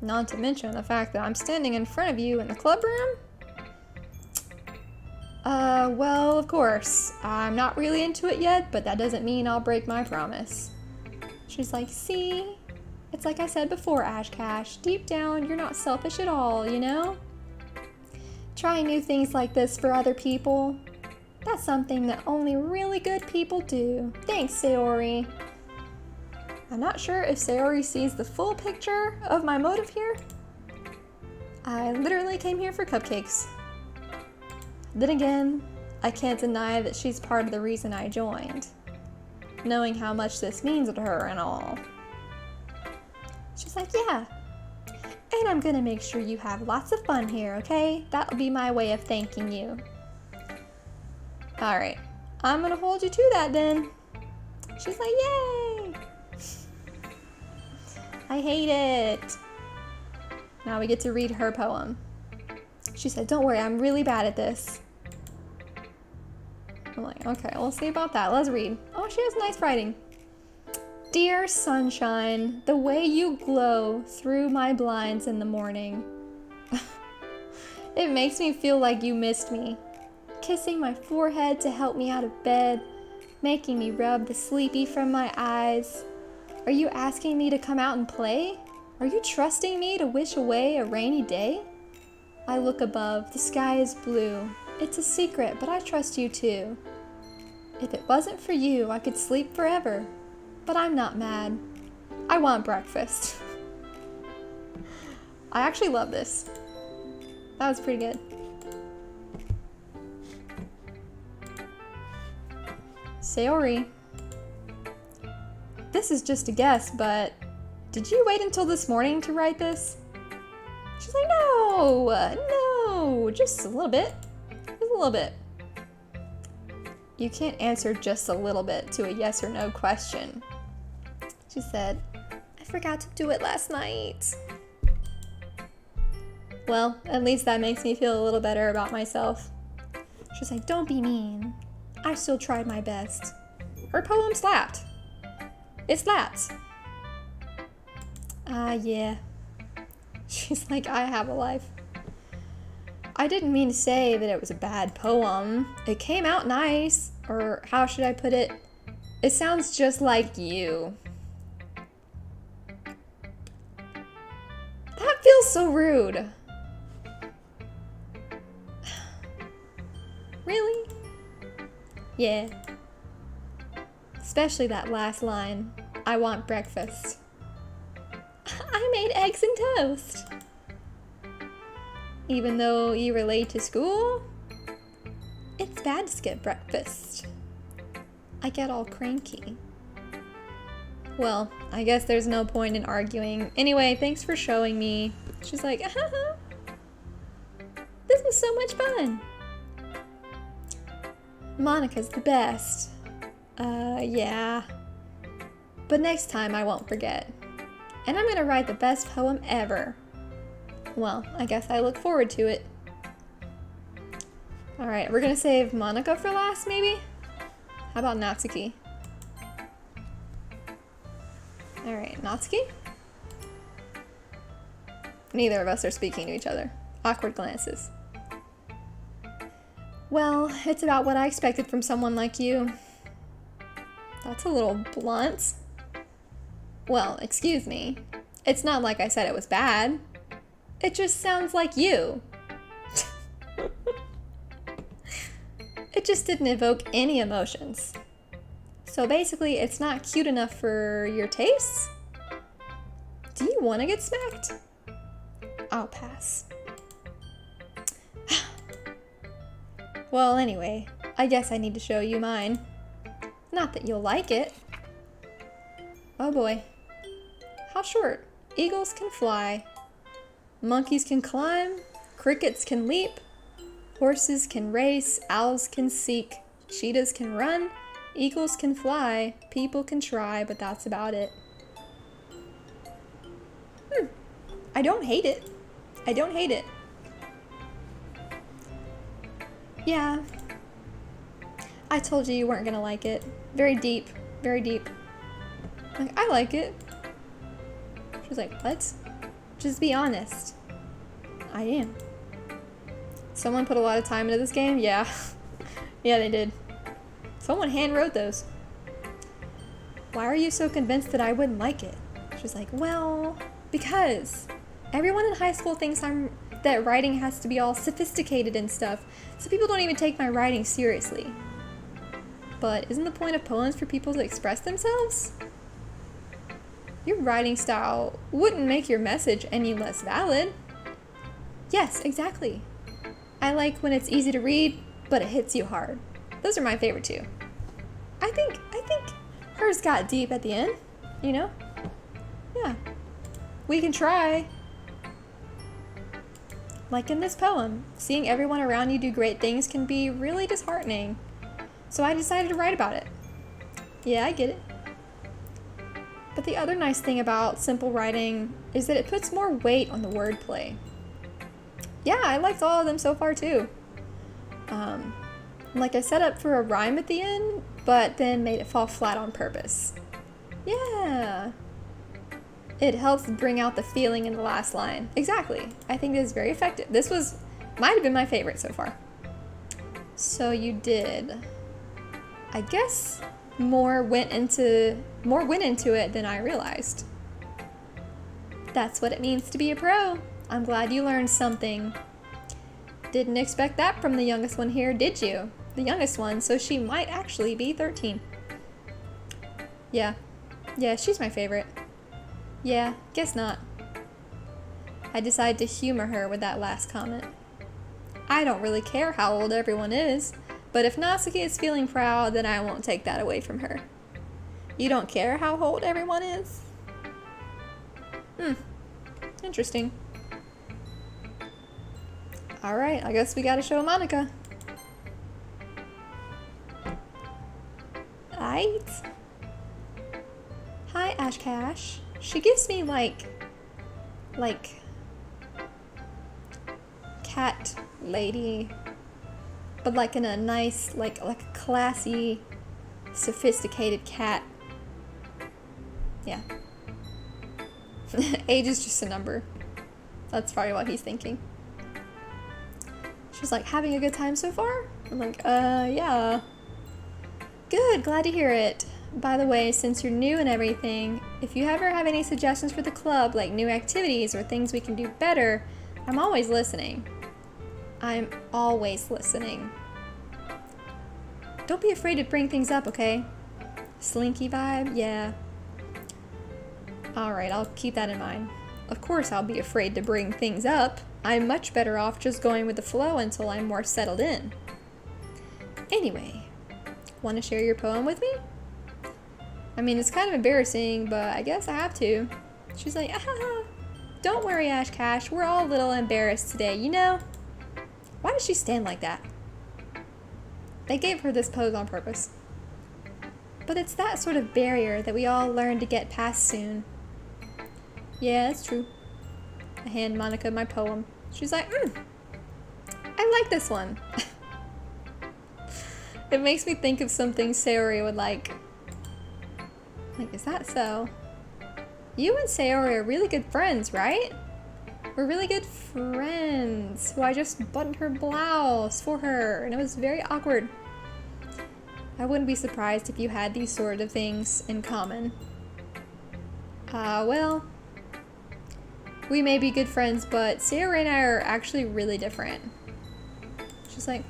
Not to mention the fact that I'm standing in front of you in the club room. Well, of course. I'm not really into it yet, but that doesn't mean I'll break my promise. She's like, see? It's like I said before, Ash Cash. Deep down, you're not selfish at all, you know? Trying new things like this for other people. That's something that only really good people do. Thanks, Sayori. I'm not sure if Sayori sees the full picture of my motive here. I literally came here for cupcakes. Then again, I can't deny that she's part of the reason I joined, knowing how much this means to her and all. She's like, yeah. And I'm gonna make sure you have lots of fun here, okay? That'll be my way of thanking you. Alright, I'm gonna hold you to that then. She's like, yay! I hate it. Now we get to read her poem. She said, don't worry, I'm really bad at this. I'm like, okay, we'll see about that. Let's read. Oh, she has nice writing. Dear sunshine, the way you glow through my blinds in the morning. It makes me feel like you missed me. Kissing my forehead to help me out of bed, making me rub the sleepy from my eyes. Are you asking me to come out and play? Are you trusting me to wish away a rainy day? I look above, the sky is blue, It's a secret, but I trust you too. If it wasn't for you, I could sleep forever. But I'm not mad. I want breakfast. I actually love this. That was pretty good. Sayori. This is just a guess, but did you wait until this morning to write this? She's like, no, just a little bit. Just a little bit. You can't answer just a little bit to a yes or no question. She said, I forgot to do it last night. Well, at least that makes me feel a little better about myself. She's like, don't be mean. I still tried my best. Her poem slapped. It slaps. Yeah. She's like, I have a life. I didn't mean to say that it was a bad poem. It came out nice. Or how should I put it? It sounds just like you. That feels so rude. Really? Yeah. Especially that last line. I want breakfast. I made eggs and toast. Even though you were late to school? It's bad to skip breakfast. I get all cranky. Well, I guess there's no point in arguing. Anyway, thanks for showing me. She's like, this was so much fun. Monica's the best. Yeah. But next time I won't forget. And I'm gonna write the best poem ever. Well, I guess I look forward to it. Alright, we're gonna save Monica for last, maybe? How about Natsuki? Alright, Natsuki? Neither of us are speaking to each other. Awkward glances. Well, it's about what I expected from someone like you. That's a little blunt. Well, excuse me. It's not like I said it was bad. It just sounds like you. It just didn't evoke any emotions. So basically, it's not cute enough for your tastes? Do you want to get smacked? I'll pass. Well, anyway, I guess I need to show you mine. Not that you'll like it. Oh boy. How short? Eagles can fly. Monkeys can climb. Crickets can leap. Horses can race. Owls can seek. Cheetahs can run. Eagles can fly. People can try, but that's about it. I don't hate it. I don't hate it. Yeah. I told you weren't gonna like it. Very deep. Very deep. Like, I like it. She's like, what? Just be honest. I am. Someone put a lot of time into this game? Yeah. Yeah, they did. Someone hand wrote those. Why are you so convinced that I wouldn't like it? She's like, well, because everyone in high school thinks that writing has to be all sophisticated and stuff, so people don't even take my writing seriously. But isn't the point of poems for people to express themselves? Your writing style wouldn't make your message any less valid. Yes, exactly. I like when it's easy to read, but it hits you hard. Those are my favorite too. I think hers got deep at the end, you know? Yeah. We can try. Like in this poem, seeing everyone around you do great things can be really disheartening. So I decided to write about it. Yeah, I get it. But the other nice thing about simple writing is that it puts more weight on the wordplay. Yeah, I liked all of them so far too. Like I set up for a rhyme at the end, but then made it fall flat on purpose. Yeah. It helps bring out the feeling in the last line. Exactly. I think this is very effective. This might have been my favorite so far. So you did. I guess more went into it than I realized. That's what it means to be a pro. I'm glad you learned something. Didn't expect that from the youngest one here, did you? The youngest one, so she might actually be 13. Yeah, she's my favorite. Yeah, guess not. I decide to humor her with that last comment. I don't really care how old everyone is, but if Natsuki is feeling proud, then I won't take that away from her. You don't care how old everyone is? Interesting. Alright, I guess we gotta show Monica. Right? Hi, Ash Cash. She gives me like cat lady, but like in a nice, like a classy, sophisticated cat. Yeah. Age is just a number. That's probably what he's thinking. She's like, having a good time so far? I'm like, yeah. Good, glad to hear it. By the way, since you're new and everything, if you ever have any suggestions for the club, like new activities or things we can do better, I'm always listening. I'm always listening. Don't be afraid to bring things up, okay? Slinky vibe? Yeah. Alright, I'll keep that in mind. Of course I'll be afraid to bring things up. I'm much better off just going with the flow until I'm more settled in. Anyway, want to share your poem with me? I mean, it's kind of embarrassing, but I guess I have to. She's like, don't worry, Ash Cash. We're all a little embarrassed today, you know? Why does she stand like that? They gave her this pose on purpose. But it's that sort of barrier that we all learn to get past soon. Yeah, it's true. I hand Monica my poem. She's like, I like this one. It makes me think of something Sayori would like. Like, is that so? You and Sayori are really good friends, right? We're really good friends. Who I just buttoned her blouse for her, and it was very awkward. I wouldn't be surprised if you had these sort of things in common. Well, we may be good friends, but Sayori and I are actually really different. She's like,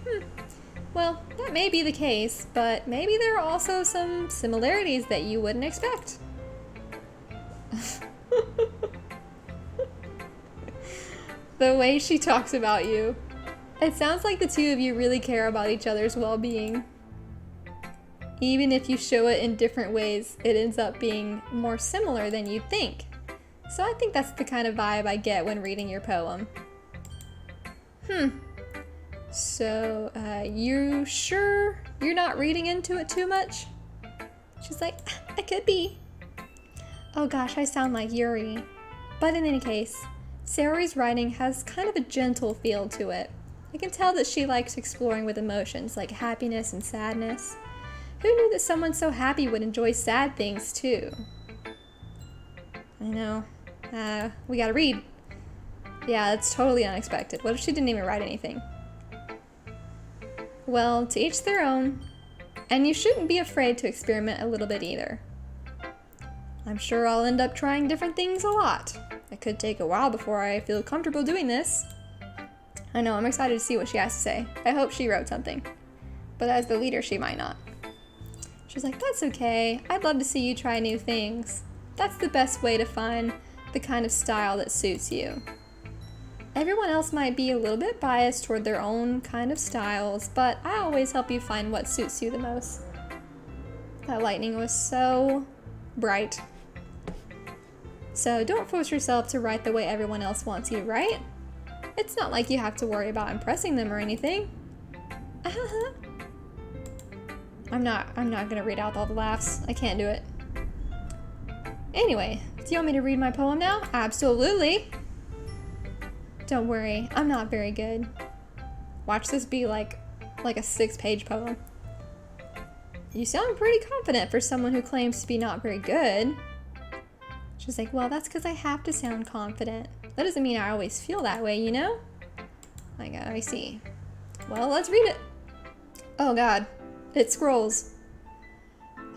well, that may be the case, but maybe there are also some similarities that you wouldn't expect. The way she talks about you. It sounds like the two of you really care about each other's well-being. Even if you show it in different ways, it ends up being more similar than you'd think. So I think that's the kind of vibe I get when reading your poem. So, you sure you're not reading into it too much? She's like, I could be. Oh gosh, I sound like Yuri. But in any case, Sayori's writing has kind of a gentle feel to it. I can tell that she likes exploring with emotions like happiness and sadness. Who knew that someone so happy would enjoy sad things too? I know. We gotta read. Yeah, that's totally unexpected. What if she didn't even write anything? Well, to each their own. And you shouldn't be afraid to experiment a little bit either. I'm sure I'll end up trying different things a lot. It could take a while before I feel comfortable doing this. I know, I'm excited to see what she has to say. I hope she wrote something. But as the leader, she might not. She's like, that's okay. I'd love to see you try new things. That's the best way to find the kind of style that suits you. Everyone else might be a little bit biased toward their own kind of styles, but I always help you find what suits you the most. That lightning was so bright. So don't force yourself to write the way everyone else wants you to write. It's not like you have to worry about impressing them or anything. I'm not gonna read out all the laughs. I can't do it. Anyway, do you want me to read my poem now? Absolutely. Don't worry, I'm not very good. Watch this be like a 6-page poem. You sound pretty confident for someone who claims to be not very good. She's like, well, that's because I have to sound confident. That doesn't mean I always feel that way, you know? Like, I see. Well, let's read it. Oh God, it scrolls.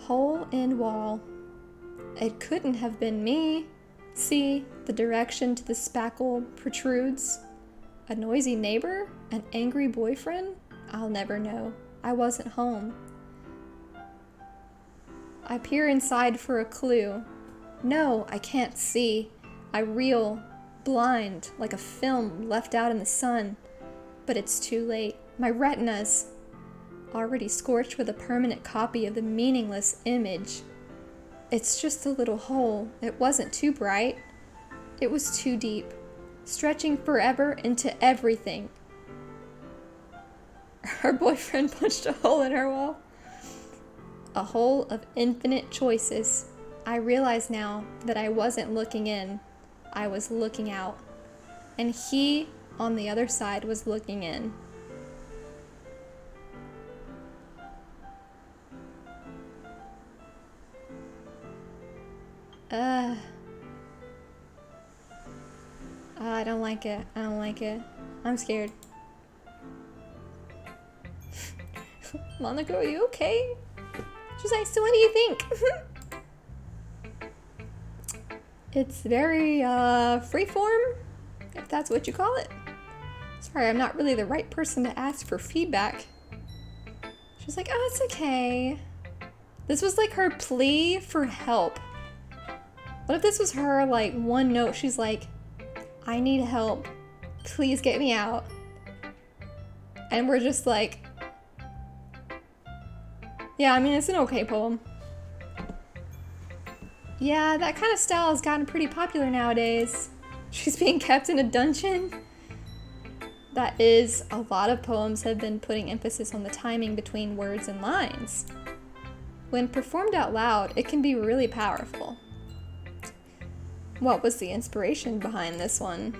Hole in wall. It couldn't have been me. See, the direction to the spackle protrudes. A noisy neighbor? An angry boyfriend? I'll never know. I wasn't home. I peer inside for a clue. No, I can't see. I reel, blind, like a film left out in the sun. But it's too late. My retina's already scorched with a permanent copy of the meaningless image. It's just a little hole. It wasn't too bright. It was too deep, stretching forever into everything. Her boyfriend punched a hole in her wall. A hole of infinite choices. I realize now that I wasn't looking in. I was looking out. And he, on the other side, was looking in. I don't like it. I don't like it. I'm scared. Monica, are you okay? She's like, so what do you think? It's very, freeform, if that's what you call it. Sorry, I'm not really the right person to ask for feedback. She's like, oh, it's okay. This was like her plea for help. What if this was her, like, one note? She's like, I need help. Please get me out. And we're just like, yeah, I mean, it's an okay poem. Yeah, that kind of style has gotten pretty popular nowadays. She's being kept in a dungeon. That is, a lot of poems have been putting emphasis on the timing between words and lines. When performed out loud, it can be really powerful. What was the inspiration behind this one?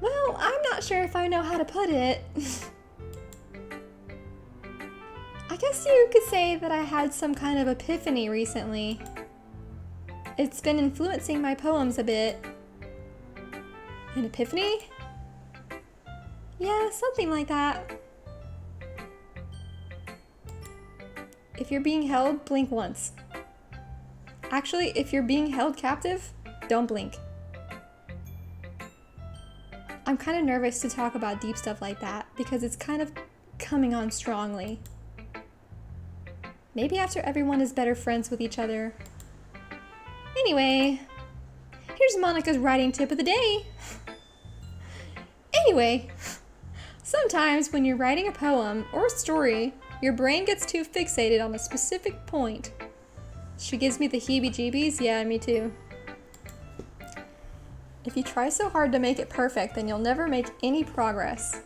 Well, I'm not sure if I know how to put it. I guess you could say that I had some kind of epiphany recently. It's been influencing my poems a bit. An epiphany? Yeah, something like that. If you're being held, blink once. Actually, if you're being held captive, don't blink. I'm kind of nervous to talk about deep stuff like that because it's kind of coming on strongly. Maybe after everyone is better friends with each other. Anyway, here's Monica's writing tip of the day. Anyway, sometimes when you're writing a poem or a story, your brain gets too fixated on a specific point. She gives me the heebie-jeebies. Yeah, me too. If you try so hard to make it perfect, then you'll never make any progress.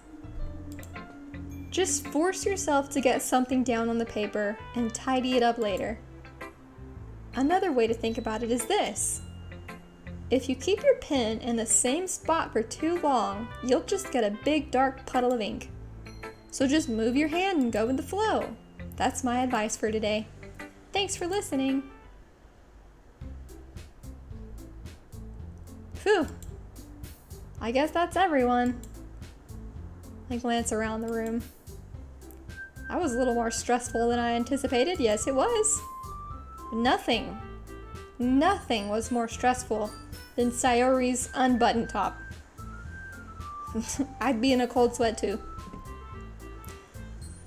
Just force yourself to get something down on the paper and tidy it up later. Another way to think about it is this. If you keep your pen in the same spot for too long, you'll just get a big dark puddle of ink. So just move your hand and go with the flow. That's my advice for today. Thanks for listening. Phew. I guess that's everyone. I glance around the room. That was a little more stressful than I anticipated. Yes, it was. Nothing was more stressful than Sayori's unbuttoned top. I'd be in a cold sweat too.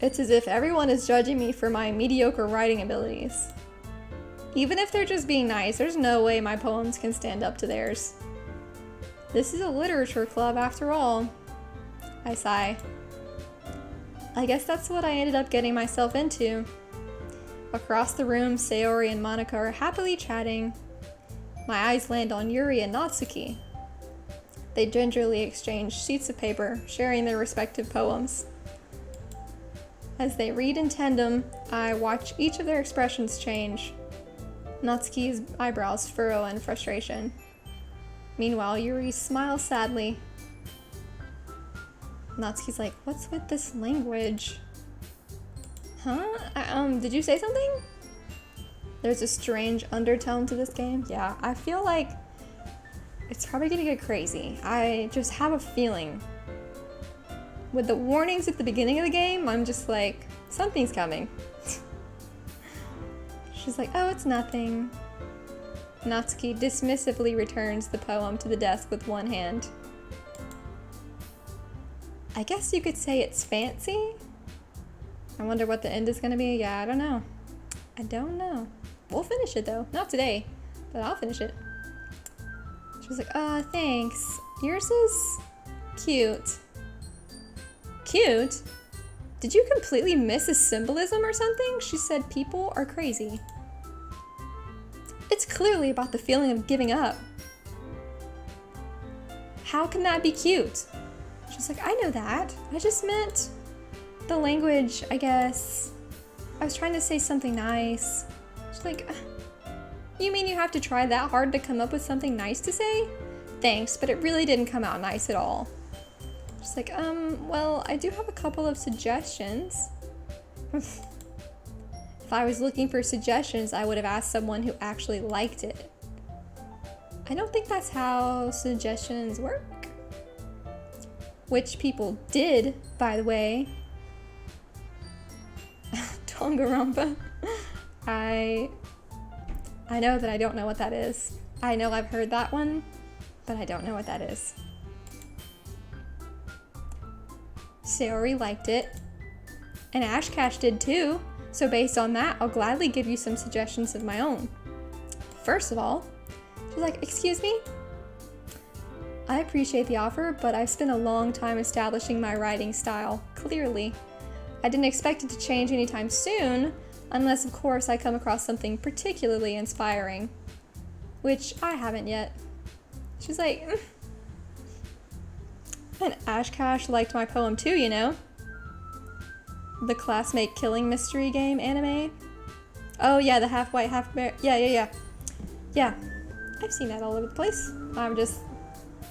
It's as if everyone is judging me for my mediocre writing abilities. Even if they're just being nice, there's no way my poems can stand up to theirs. This is a literature club after all. I sigh. I guess that's what I ended up getting myself into. Across the room, Sayori and Monica are happily chatting. My eyes land on Yuri and Natsuki. They gingerly exchange sheets of paper, sharing their respective poems. As they read in tandem, I watch each of their expressions change. Natsuki's eyebrows furrow in frustration. Meanwhile, Yuri smiles sadly. Natsuki's like, what's with this language? Huh? Did you say something? There's a strange undertone to this game. Yeah, I feel like it's probably gonna get crazy. I just have a feeling. With the warnings at the beginning of the game, I'm just like, something's coming. She's like, oh, it's nothing. Natsuki dismissively returns the poem to the desk with one hand. I guess you could say it's fancy? I wonder what the end is gonna be. Yeah, I don't know. I don't know. We'll finish it though. Not today, but I'll finish it. She was like, thanks. Yours is cute. Cute? Did you completely miss a symbolism or something? She said people are crazy. It's clearly about the feeling of giving up. How can that be cute? She's like, I know that. I just meant the language, I guess. I was trying to say something nice. She's like, you mean you have to try that hard to come up with something nice to say? Thanks, but it really didn't come out nice at all. She's like, well, I do have a couple of suggestions. If I was looking for suggestions, I would have asked someone who actually liked it. I don't think that's how suggestions work. Which people did, by the way. Tongarumpa. I know that I don't know what that is. I know I've heard that one, but I don't know what that is. Sayori liked it, and Ashcash did too, so based on that, I'll gladly give you some suggestions of my own. First of all, she's like, excuse me? I appreciate the offer, but I've spent a long time establishing my writing style, clearly. I didn't expect it to change anytime soon, unless of course I come across something particularly inspiring. Which I haven't yet. She's like, And Ashcash liked my poem too, you know? The classmate killing mystery game anime. Oh yeah, the half white, half bear. Yeah. Yeah, I've seen that all over the place. I just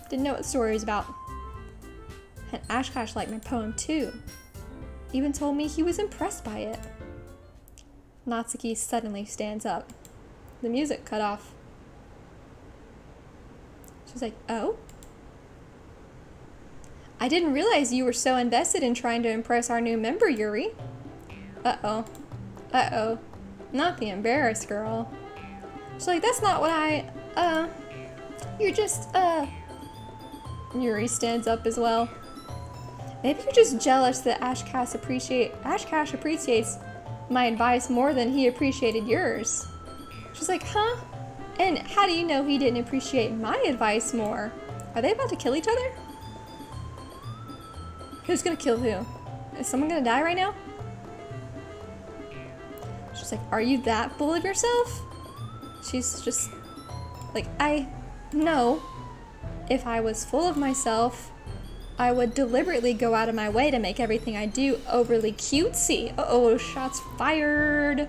didn't know what the story was about. And Ashcash liked my poem too. Even told me he was impressed by it. Natsuki suddenly stands up. The music cut off. She's like, oh? I didn't realize you were so invested in trying to impress our new member, Yuri. Uh-oh. Uh-oh. Not the embarrassed girl. She's like, that's not what you're just, Yuri stands up as well. Maybe you're just jealous that Ashcash appreciates my advice more than he appreciated yours. She's like, huh? And how do you know he didn't appreciate my advice more? Are they about to kill each other? Who's gonna kill who? Is someone gonna die right now? She's like, are you that full of yourself? She's just like, no. If I was full of myself, I would deliberately go out of my way to make everything I do overly cutesy. Uh-oh, shots fired.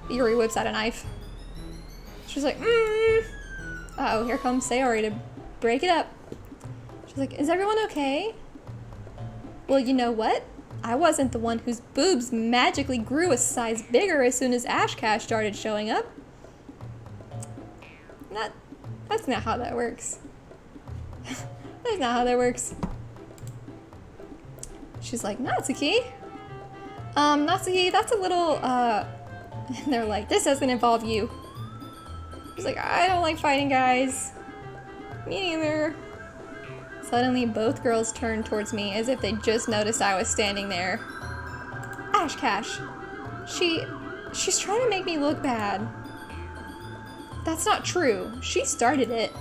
Yuri whips out a knife. She's like, Uh-oh, here comes Sayori to break it up. She's like, is everyone okay? Well, you know what? I wasn't the one whose boobs magically grew a size bigger as soon as Ashcash started showing up. That's not how that works. That's not how that works. She's like, Natsuki? Natsuki, that's a little, and they're like, this doesn't involve you. She's like, I don't like fighting guys. Me neither. Suddenly, both girls turned towards me as if they just noticed I was standing there. Ashcash, she's trying to make me look bad. That's not true. She started it.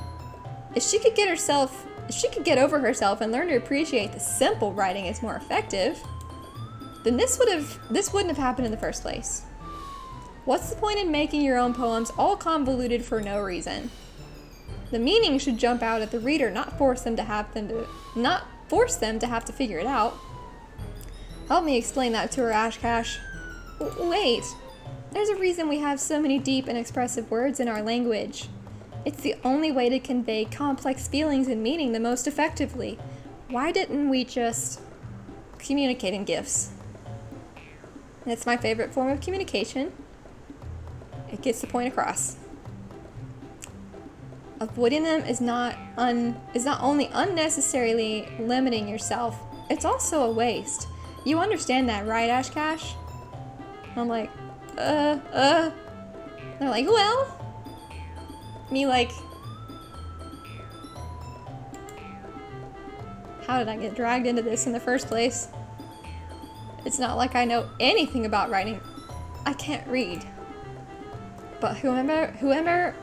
If she could get over herself and learn to appreciate the simple writing is more effective, then this wouldn't have happened in the first place. What's the point in making your own poems all convoluted for no reason? The meaning should jump out at the reader, not force them to have to figure it out. Help me explain that to her, Ashcash. Wait, there's a reason we have so many deep and expressive words in our language. It's the only way to convey complex feelings and meaning the most effectively. Why didn't we just communicate in GIFs? It's my favorite form of communication. It gets the point across. Avoiding them is not only unnecessarily limiting yourself, it's also a waste. You understand that, right, Ashcash? I'm like, They're like, well, me like... How did I get dragged into this in the first place? It's not like I know anything about writing. I can't read. But whomever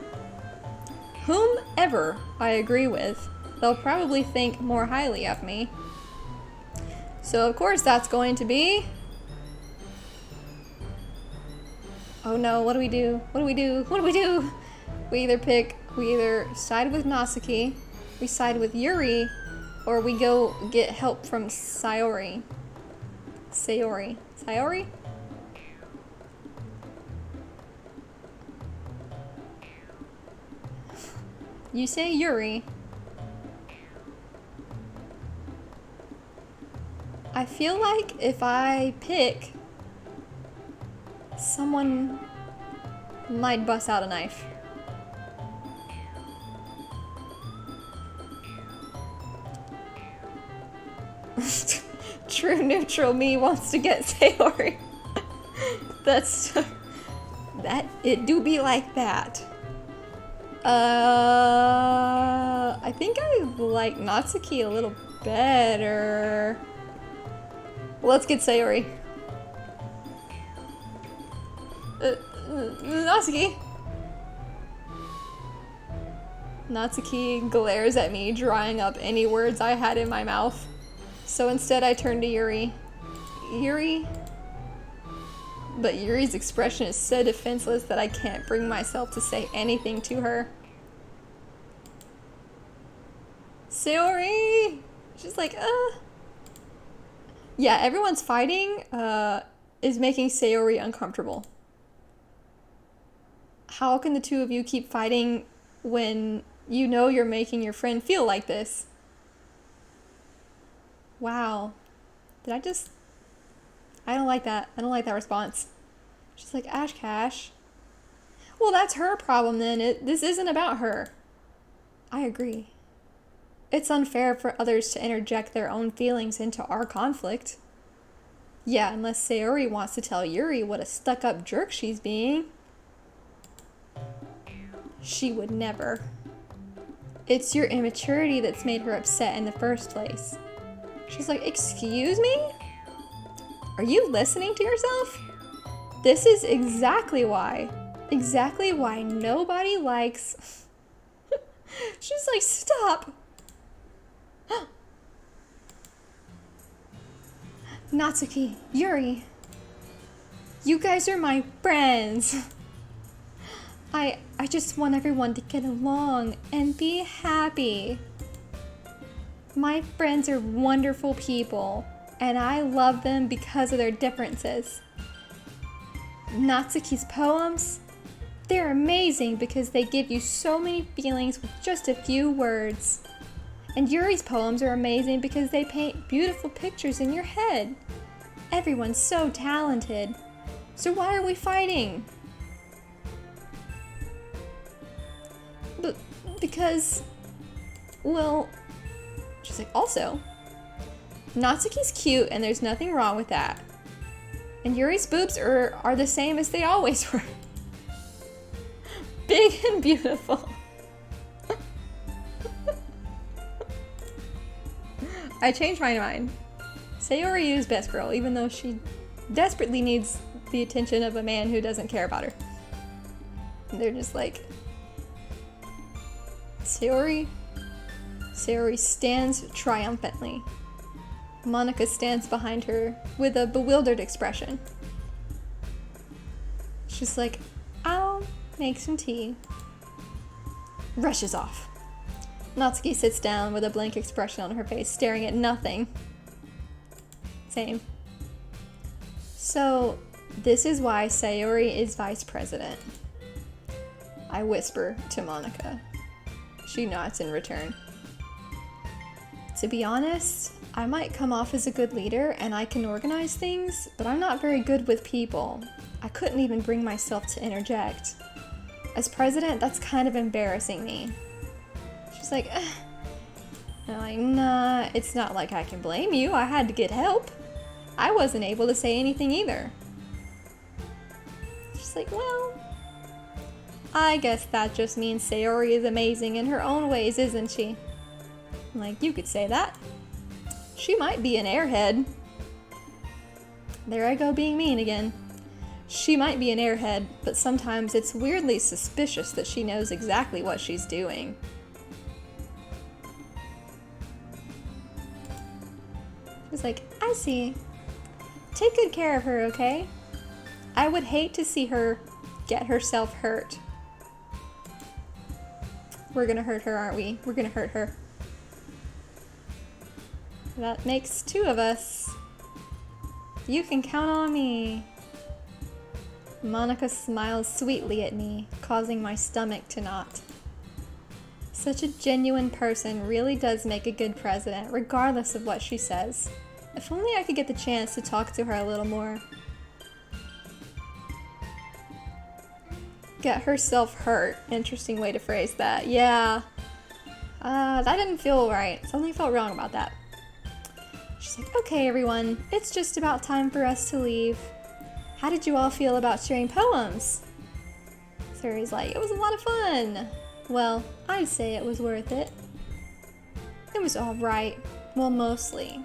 I agree with, they'll probably think more highly of me. So of course that's going to be... Oh no, what do we do? What do we do? What do we do? We either side with Natsuki, we side with Yuri, or we go get help from Sayori. Sayori? You say Yuri. I feel like if I pick, someone might bust out a knife. True neutral me wants to get Sayori. It do be like that. I think I like Natsuki a little better. Let's get Sayori. Natsuki glares at me, drying up any words I had in my mouth. So instead I turn to Yuri. But Yuri's expression is so defenseless that I can't bring myself to say anything to her. Sayori! She's like, Yeah, everyone's fighting, is making Sayori uncomfortable. How can the two of you keep fighting when you know you're making your friend feel like this? Wow. I don't like that. I don't like that response. She's like, Ash Cash. Well, that's her problem then. This isn't about her. I agree. It's unfair for others to interject their own feelings into our conflict. Yeah, unless Sayori wants to tell Yuri what a stuck-up jerk she's being. She would never. It's your immaturity that's made her upset in the first place. She's like, excuse me? Are you listening to yourself? This is exactly why nobody likes... She's like, stop! Natsuki, Yuri, you guys are my friends. I just want everyone to get along and be happy. My friends are wonderful people, and I love them because of their differences. Natsuki's poems, they're amazing because they give you so many feelings with just a few words. And Yuri's poems are amazing because they paint beautiful pictures in your head. Everyone's so talented. So why are we fighting? Because, well, she's like, also, Natsuki's cute and there's nothing wrong with that. And Yuri's boobs are the same as they always were. Big and beautiful. I changed my mind. Sayori is best girl, even though she desperately needs the attention of a man who doesn't care about her. And they're just like... Sayori stands triumphantly. Monica stands behind her with a bewildered expression. She's like, I'll make some tea. Rushes off. Natsuki sits down with a blank expression on her face, staring at nothing. Same. So, this is why Sayori is vice president. I whisper to Monica. She nods in return. To be honest, I might come off as a good leader and I can organize things, but I'm not very good with people. I couldn't even bring myself to interject. As president, that's kind of embarrassing me. She's like, ugh. I'm like, nah, it's not like I can blame you. I had to get help. I wasn't able to say anything either. She's like, well, I guess that just means Sayori is amazing in her own ways, isn't she? Like, you could say that. She might be an airhead. There I go being mean again. She might be an airhead, but sometimes it's weirdly suspicious that she knows exactly what she's doing. It's like, I see. Take good care of her, okay? I would hate to see her get herself hurt. We're gonna hurt her, aren't we? We're gonna hurt her. That makes 2 of us. You can count on me. Monica smiles sweetly at me, causing my stomach to knot. Such a genuine person really does make a good president, regardless of what she says. If only I could get the chance to talk to her a little more. Get herself hurt. Interesting way to phrase that. Yeah. That didn't feel right. Something felt wrong about that. She's like, okay, everyone. It's just about time for us to leave. How did you all feel about sharing poems? Sayori's like, it was a lot of fun. Well, I'd say it was worth it. It was alright. Well, mostly.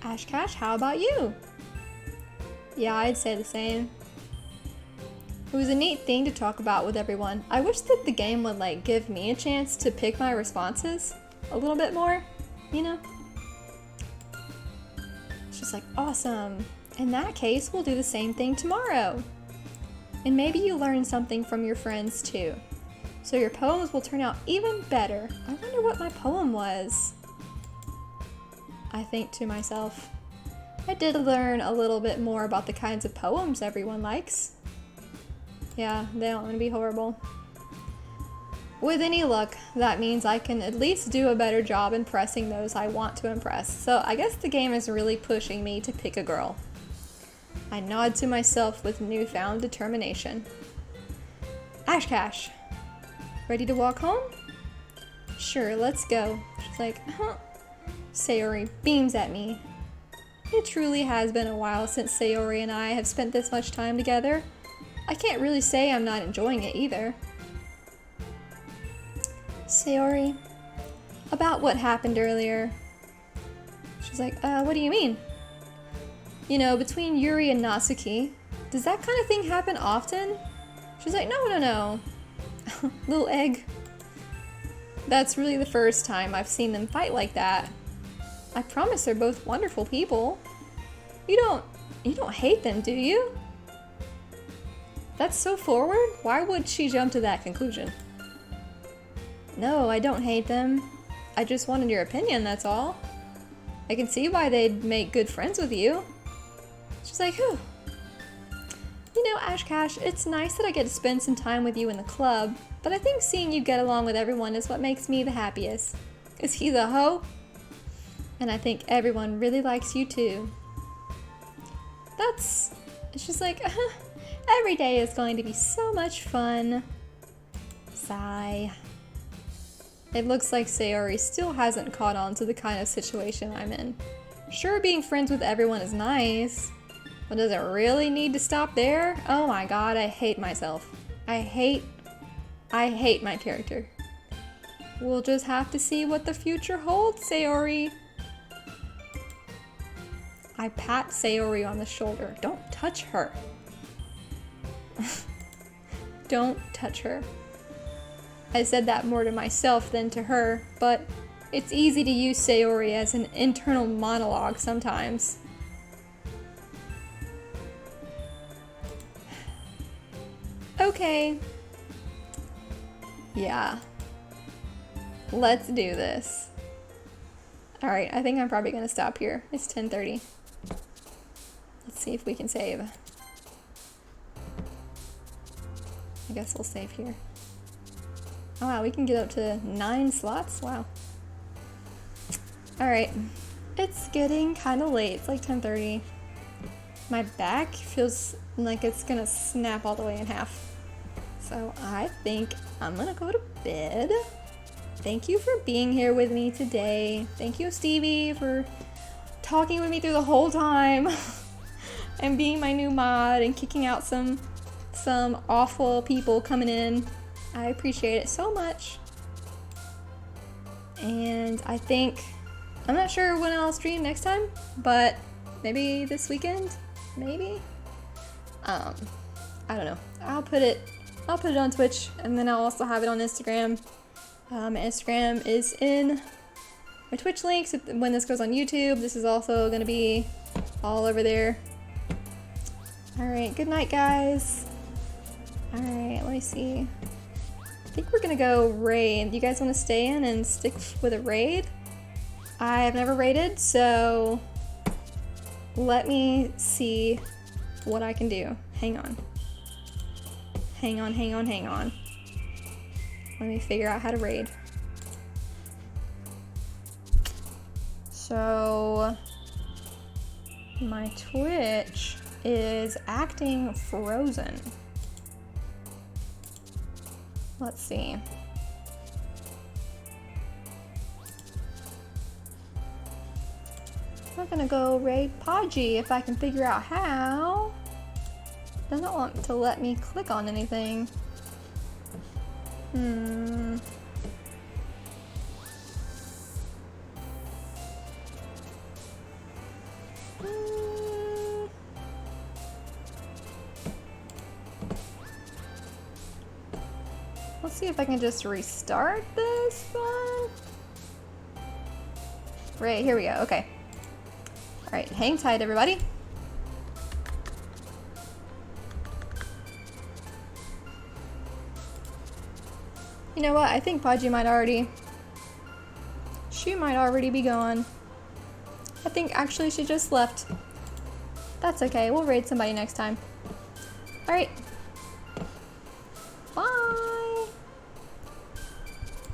Ashcash, how about you? Yeah, I'd say the same. It was a neat thing to talk about with everyone. I wish that the game would like give me a chance to pick my responses a little bit more, you know? She's like, awesome. In that case, we'll do the same thing tomorrow. And maybe you learn something from your friends too. So your poems will turn out even better. I wonder what my poem was. I think to myself, I did learn a little bit more about the kinds of poems everyone likes. Yeah, they don't want to be horrible. With any luck, that means I can at least do a better job impressing those I want to impress. So I guess the game is really pushing me to pick a girl. I nod to myself with newfound determination. Ashcash, ready to walk home? Sure, let's go. She's like, huh. Sayori beams at me. It truly has been a while since Sayori and I have spent this much time together. I can't really say I'm not enjoying it either. Sayori, about what happened earlier. She's like, what do you mean? You know, between Yuri and Natsuki, does that kind of thing happen often? She's like, no. Little egg. That's really the first time I've seen them fight like that. I promise they're both wonderful people. You don't hate them, do you? That's so forward. Why would she jump to that conclusion? No, I don't hate them. I just wanted your opinion, that's all. I can see why they'd make good friends with you. She's like, whew. You know, Ashcash, it's nice that I get to spend some time with you in the club, but I think seeing you get along with everyone is what makes me the happiest. Is he the hoe? And I think everyone really likes you too. She's like, every day is going to be so much fun. Sigh. It looks like Sayori still hasn't caught on to the kind of situation I'm in. Sure, being friends with everyone is nice, but does it really need to stop there? Oh my god, I hate myself. I hate my character. We'll just have to see what the future holds, Sayori. I pat Sayori on the shoulder. Don't touch her. Don't touch her. I said that more to myself than to her, but it's easy to use Sayori as an internal monologue sometimes. Okay. Yeah. Let's do this. Alright, I think I'm probably gonna stop here. It's 10:30. Let's see if we can save. I guess we'll save here. Oh wow, we can get up to 9 slots? Wow. Alright. It's getting kind of late. It's like 10:30. My back feels like it's gonna snap all the way in half. So I think I'm gonna go to bed. Thank you for being here with me today. Thank you, Stevie, for talking with me through the whole time. And being my new mod and kicking out some some awful people coming in. I appreciate it so much. And I think, I'm not sure when I'll stream next time, but maybe this weekend, maybe? I don't know. I'll put it on Twitch, and then I'll also have it on Instagram. Instagram is in my Twitch links. When this goes on YouTube, this is also gonna be all over there. Alright, good night, guys. Alright, let me see. I think we're gonna go raid. You guys wanna stay in and stick with a raid? I've never raided, so let me see what I can do. Hang on. Hang on. Let me figure out how to raid. So, my Twitch is acting frozen. Let's see. I'm gonna go raid Podgy if I can figure out how. Doesn't want to let me click on anything. Let's see if I can just restart this one. Right, here we go. Okay. Alright, hang tight, everybody. You know what? I think Podgy might already... She might already be gone. I think actually she just left. That's okay. We'll raid somebody next time. Alright.